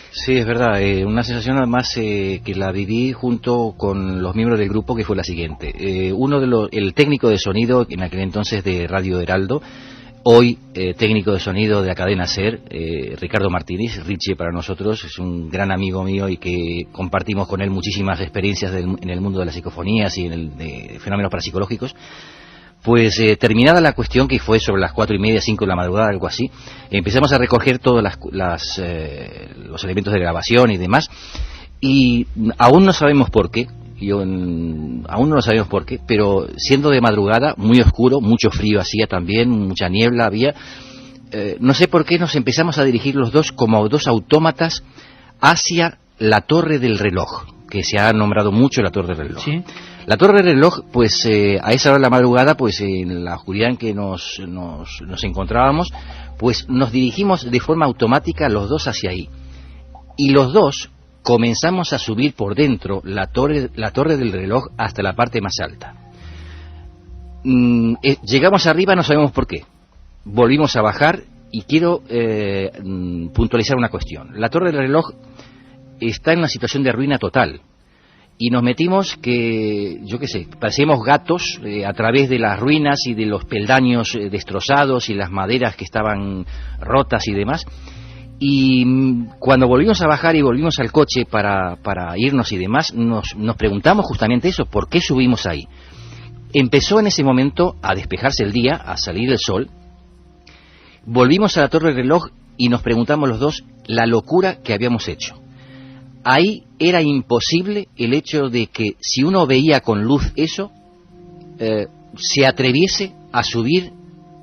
Sí, es verdad, una sensación además que la viví junto con los miembros del grupo, que fue la siguiente. El técnico de sonido en aquel entonces de Radio Heraldo, hoy técnico de sonido de la cadena SER, Ricardo Martínez, Richie para nosotros, es un gran amigo mío y que compartimos con él muchísimas experiencias en el mundo de las psicofonías y en el de fenómenos parapsicológicos. Pues terminada la cuestión, que fue sobre las 4:30, 5 de la madrugada, algo así, empezamos a recoger todos los elementos de grabación y demás, y aún no sabemos por qué. Aún no lo sabemos por qué, pero siendo de madrugada, muy oscuro, mucho frío hacía también, mucha niebla había, no sé por qué nos empezamos a dirigir los dos como dos autómatas hacia la torre del reloj, que se ha nombrado mucho la torre del reloj. ¿Sí? La torre del reloj, pues a esa hora de la madrugada, pues en la oscuridad en que nos encontrábamos, Pues nos dirigimos de forma automática los dos hacia ahí. Y los dos comenzamos a subir por dentro la torre del reloj hasta la parte más alta. Llegamos arriba, no sabemos por qué. Volvimos a bajar y quiero puntualizar una cuestión. La torre del reloj está en una situación de ruina total. Y nos metimos que, yo qué sé, parecíamos gatos a través de las ruinas y de los peldaños destrozados y las maderas que estaban rotas y demás. Y cuando volvimos a bajar y volvimos al coche para irnos y demás, nos preguntamos justamente eso, ¿por qué subimos ahí? Empezó en ese momento a despejarse el día, a salir el sol. Volvimos a la torre del reloj y nos preguntamos los dos la locura que habíamos hecho. Ahí era imposible el hecho de que si uno veía con luz eso, se atreviese a subir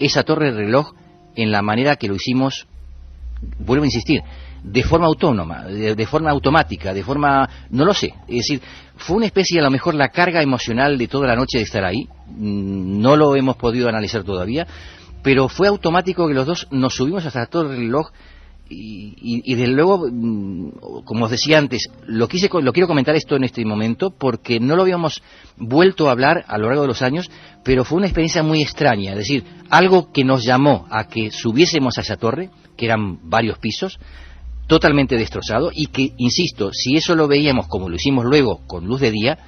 esa torre del reloj en la manera que lo hicimos, vuelvo a insistir, de forma autónoma, de forma automática, de forma, no lo sé, es decir, fue una especie, a lo mejor la carga emocional de toda la noche de estar ahí, no lo hemos podido analizar todavía, pero fue automático que los dos nos subimos hasta la torre del reloj. Y desde luego, como os decía antes, lo quiero comentar esto en este momento porque no lo habíamos vuelto a hablar a lo largo de los años, pero fue una experiencia muy extraña, es decir, algo que nos llamó a que subiésemos a esa torre, que eran varios pisos, totalmente destrozado, y que, insisto, si eso lo veíamos como lo hicimos luego con luz de día,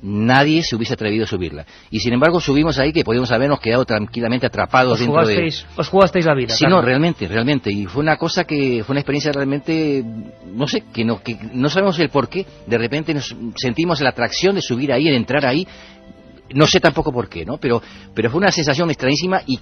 nadie se hubiese atrevido a subirla. Y sin embargo subimos ahí que podíamos habernos quedado tranquilamente atrapados dentro de... Os jugasteis la vida. Sí, claro. No, realmente. Y fue una cosa que fue una experiencia realmente, no sé, que no sabemos el por qué. De repente nos sentimos la atracción de subir ahí, de entrar ahí. No sé tampoco por qué, ¿no? Pero fue una sensación extrañísima y...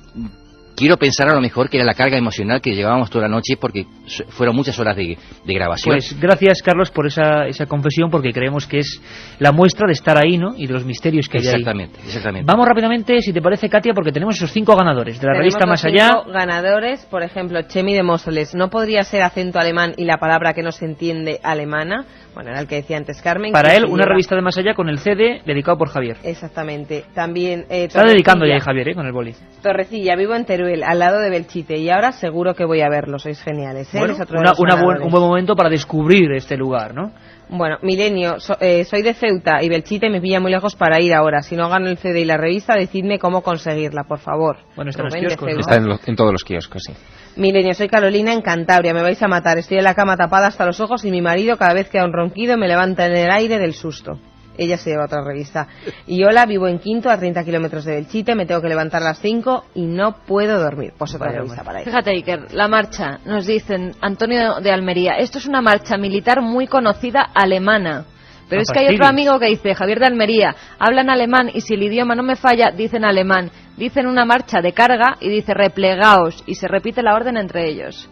Quiero pensar a lo mejor que era la carga emocional que llevábamos toda la noche porque fueron muchas horas de grabación. Pues gracias, Carlos, por esa confesión, porque creemos que es la muestra de estar ahí, ¿no? Y de los misterios que hay ahí. Exactamente. Vamos rápidamente, si te parece, Katia, porque tenemos esos 5 ganadores de la revista Más Allá. 5 ganadores, por ejemplo, Chemi de Móstoles. ¿No podría ser acento alemán y la palabra que no se entiende alemana? Bueno, era el que decía antes Carmen. Para él, una revista de Más Allá con el CD dedicado por Javier. Exactamente. También está dedicando ya Javier, con el boli. Torrecilla, vivo en Teruel, al lado de Belchite, y ahora seguro que voy a verlo, sois geniales, ¿eh? Bueno, un buen momento para descubrir este lugar, ¿no? Bueno, Milenio, soy de Ceuta y Belchite me pilla muy lejos para ir ahora. Si no gano el CD y la revista, decidme cómo conseguirla, por favor. Bueno, está en los kioscos, ¿no? Está en todos los kioscos, sí. Milenio, soy Carolina en Cantabria, me vais a matar. Estoy en la cama tapada hasta los ojos y mi marido cada vez que da un ronquido me levanta en el aire del susto. Ella se lleva otra revista. Y hola, vivo en Quinto, a 30 kilómetros de Belchite, me tengo que levantar a las 5 y no puedo dormir. Pues otra revista para ella. Fíjate, Iker, la marcha, nos dicen Antonio de Almería, esto es una marcha militar muy conocida alemana. Pero es que hay otro amigo que dice, Javier de Almería, hablan alemán y si el idioma no me falla, dicen alemán. Dicen una marcha de carga y dice replegaos y se repite la orden entre ellos.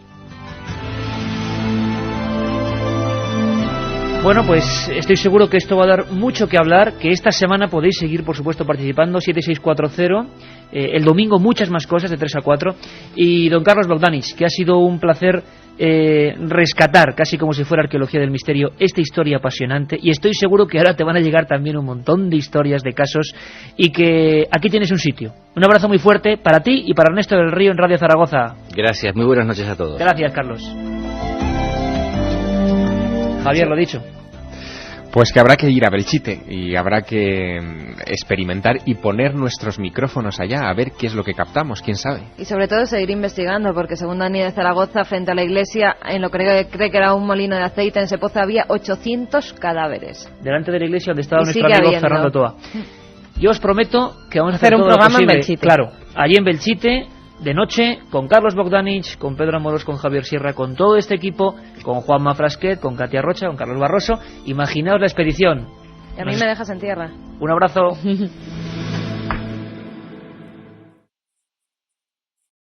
Bueno, pues estoy seguro que esto va a dar mucho que hablar, que esta semana podéis seguir, por supuesto, participando, 7640, el domingo muchas más cosas, de 3 a 4, y don Carlos Bogdanich, que ha sido un placer rescatar, casi como si fuera arqueología del misterio, esta historia apasionante, y estoy seguro que ahora te van a llegar también un montón de historias, de casos, y que aquí tienes un sitio. Un abrazo muy fuerte para ti y para Ernesto del Río en Radio Zaragoza. Gracias, muy buenas noches a todos. Gracias, Carlos. Javier, lo dicho. Pues que habrá que ir a Belchite y habrá que experimentar y poner nuestros micrófonos allá a ver qué es lo que captamos, quién sabe. Y sobre todo seguir investigando, porque según Dani de Zaragoza, frente a la iglesia, en lo que cree que era un molino de aceite, en ese pozo había 800 cadáveres. Delante de la iglesia donde estaba nuestro amigo Fernando Toa. Yo os prometo que vamos a hacer un programa en Belchite. Claro, allí en Belchite, de noche, con Carlos Bogdanich, con Pedro Amorós, con Javier Sierra, con todo este equipo, con Juanma Frasquet, con Katia Rocha, con Carlos Barroso. Imaginaos la expedición. Y a mí me dejas en tierra. Un abrazo.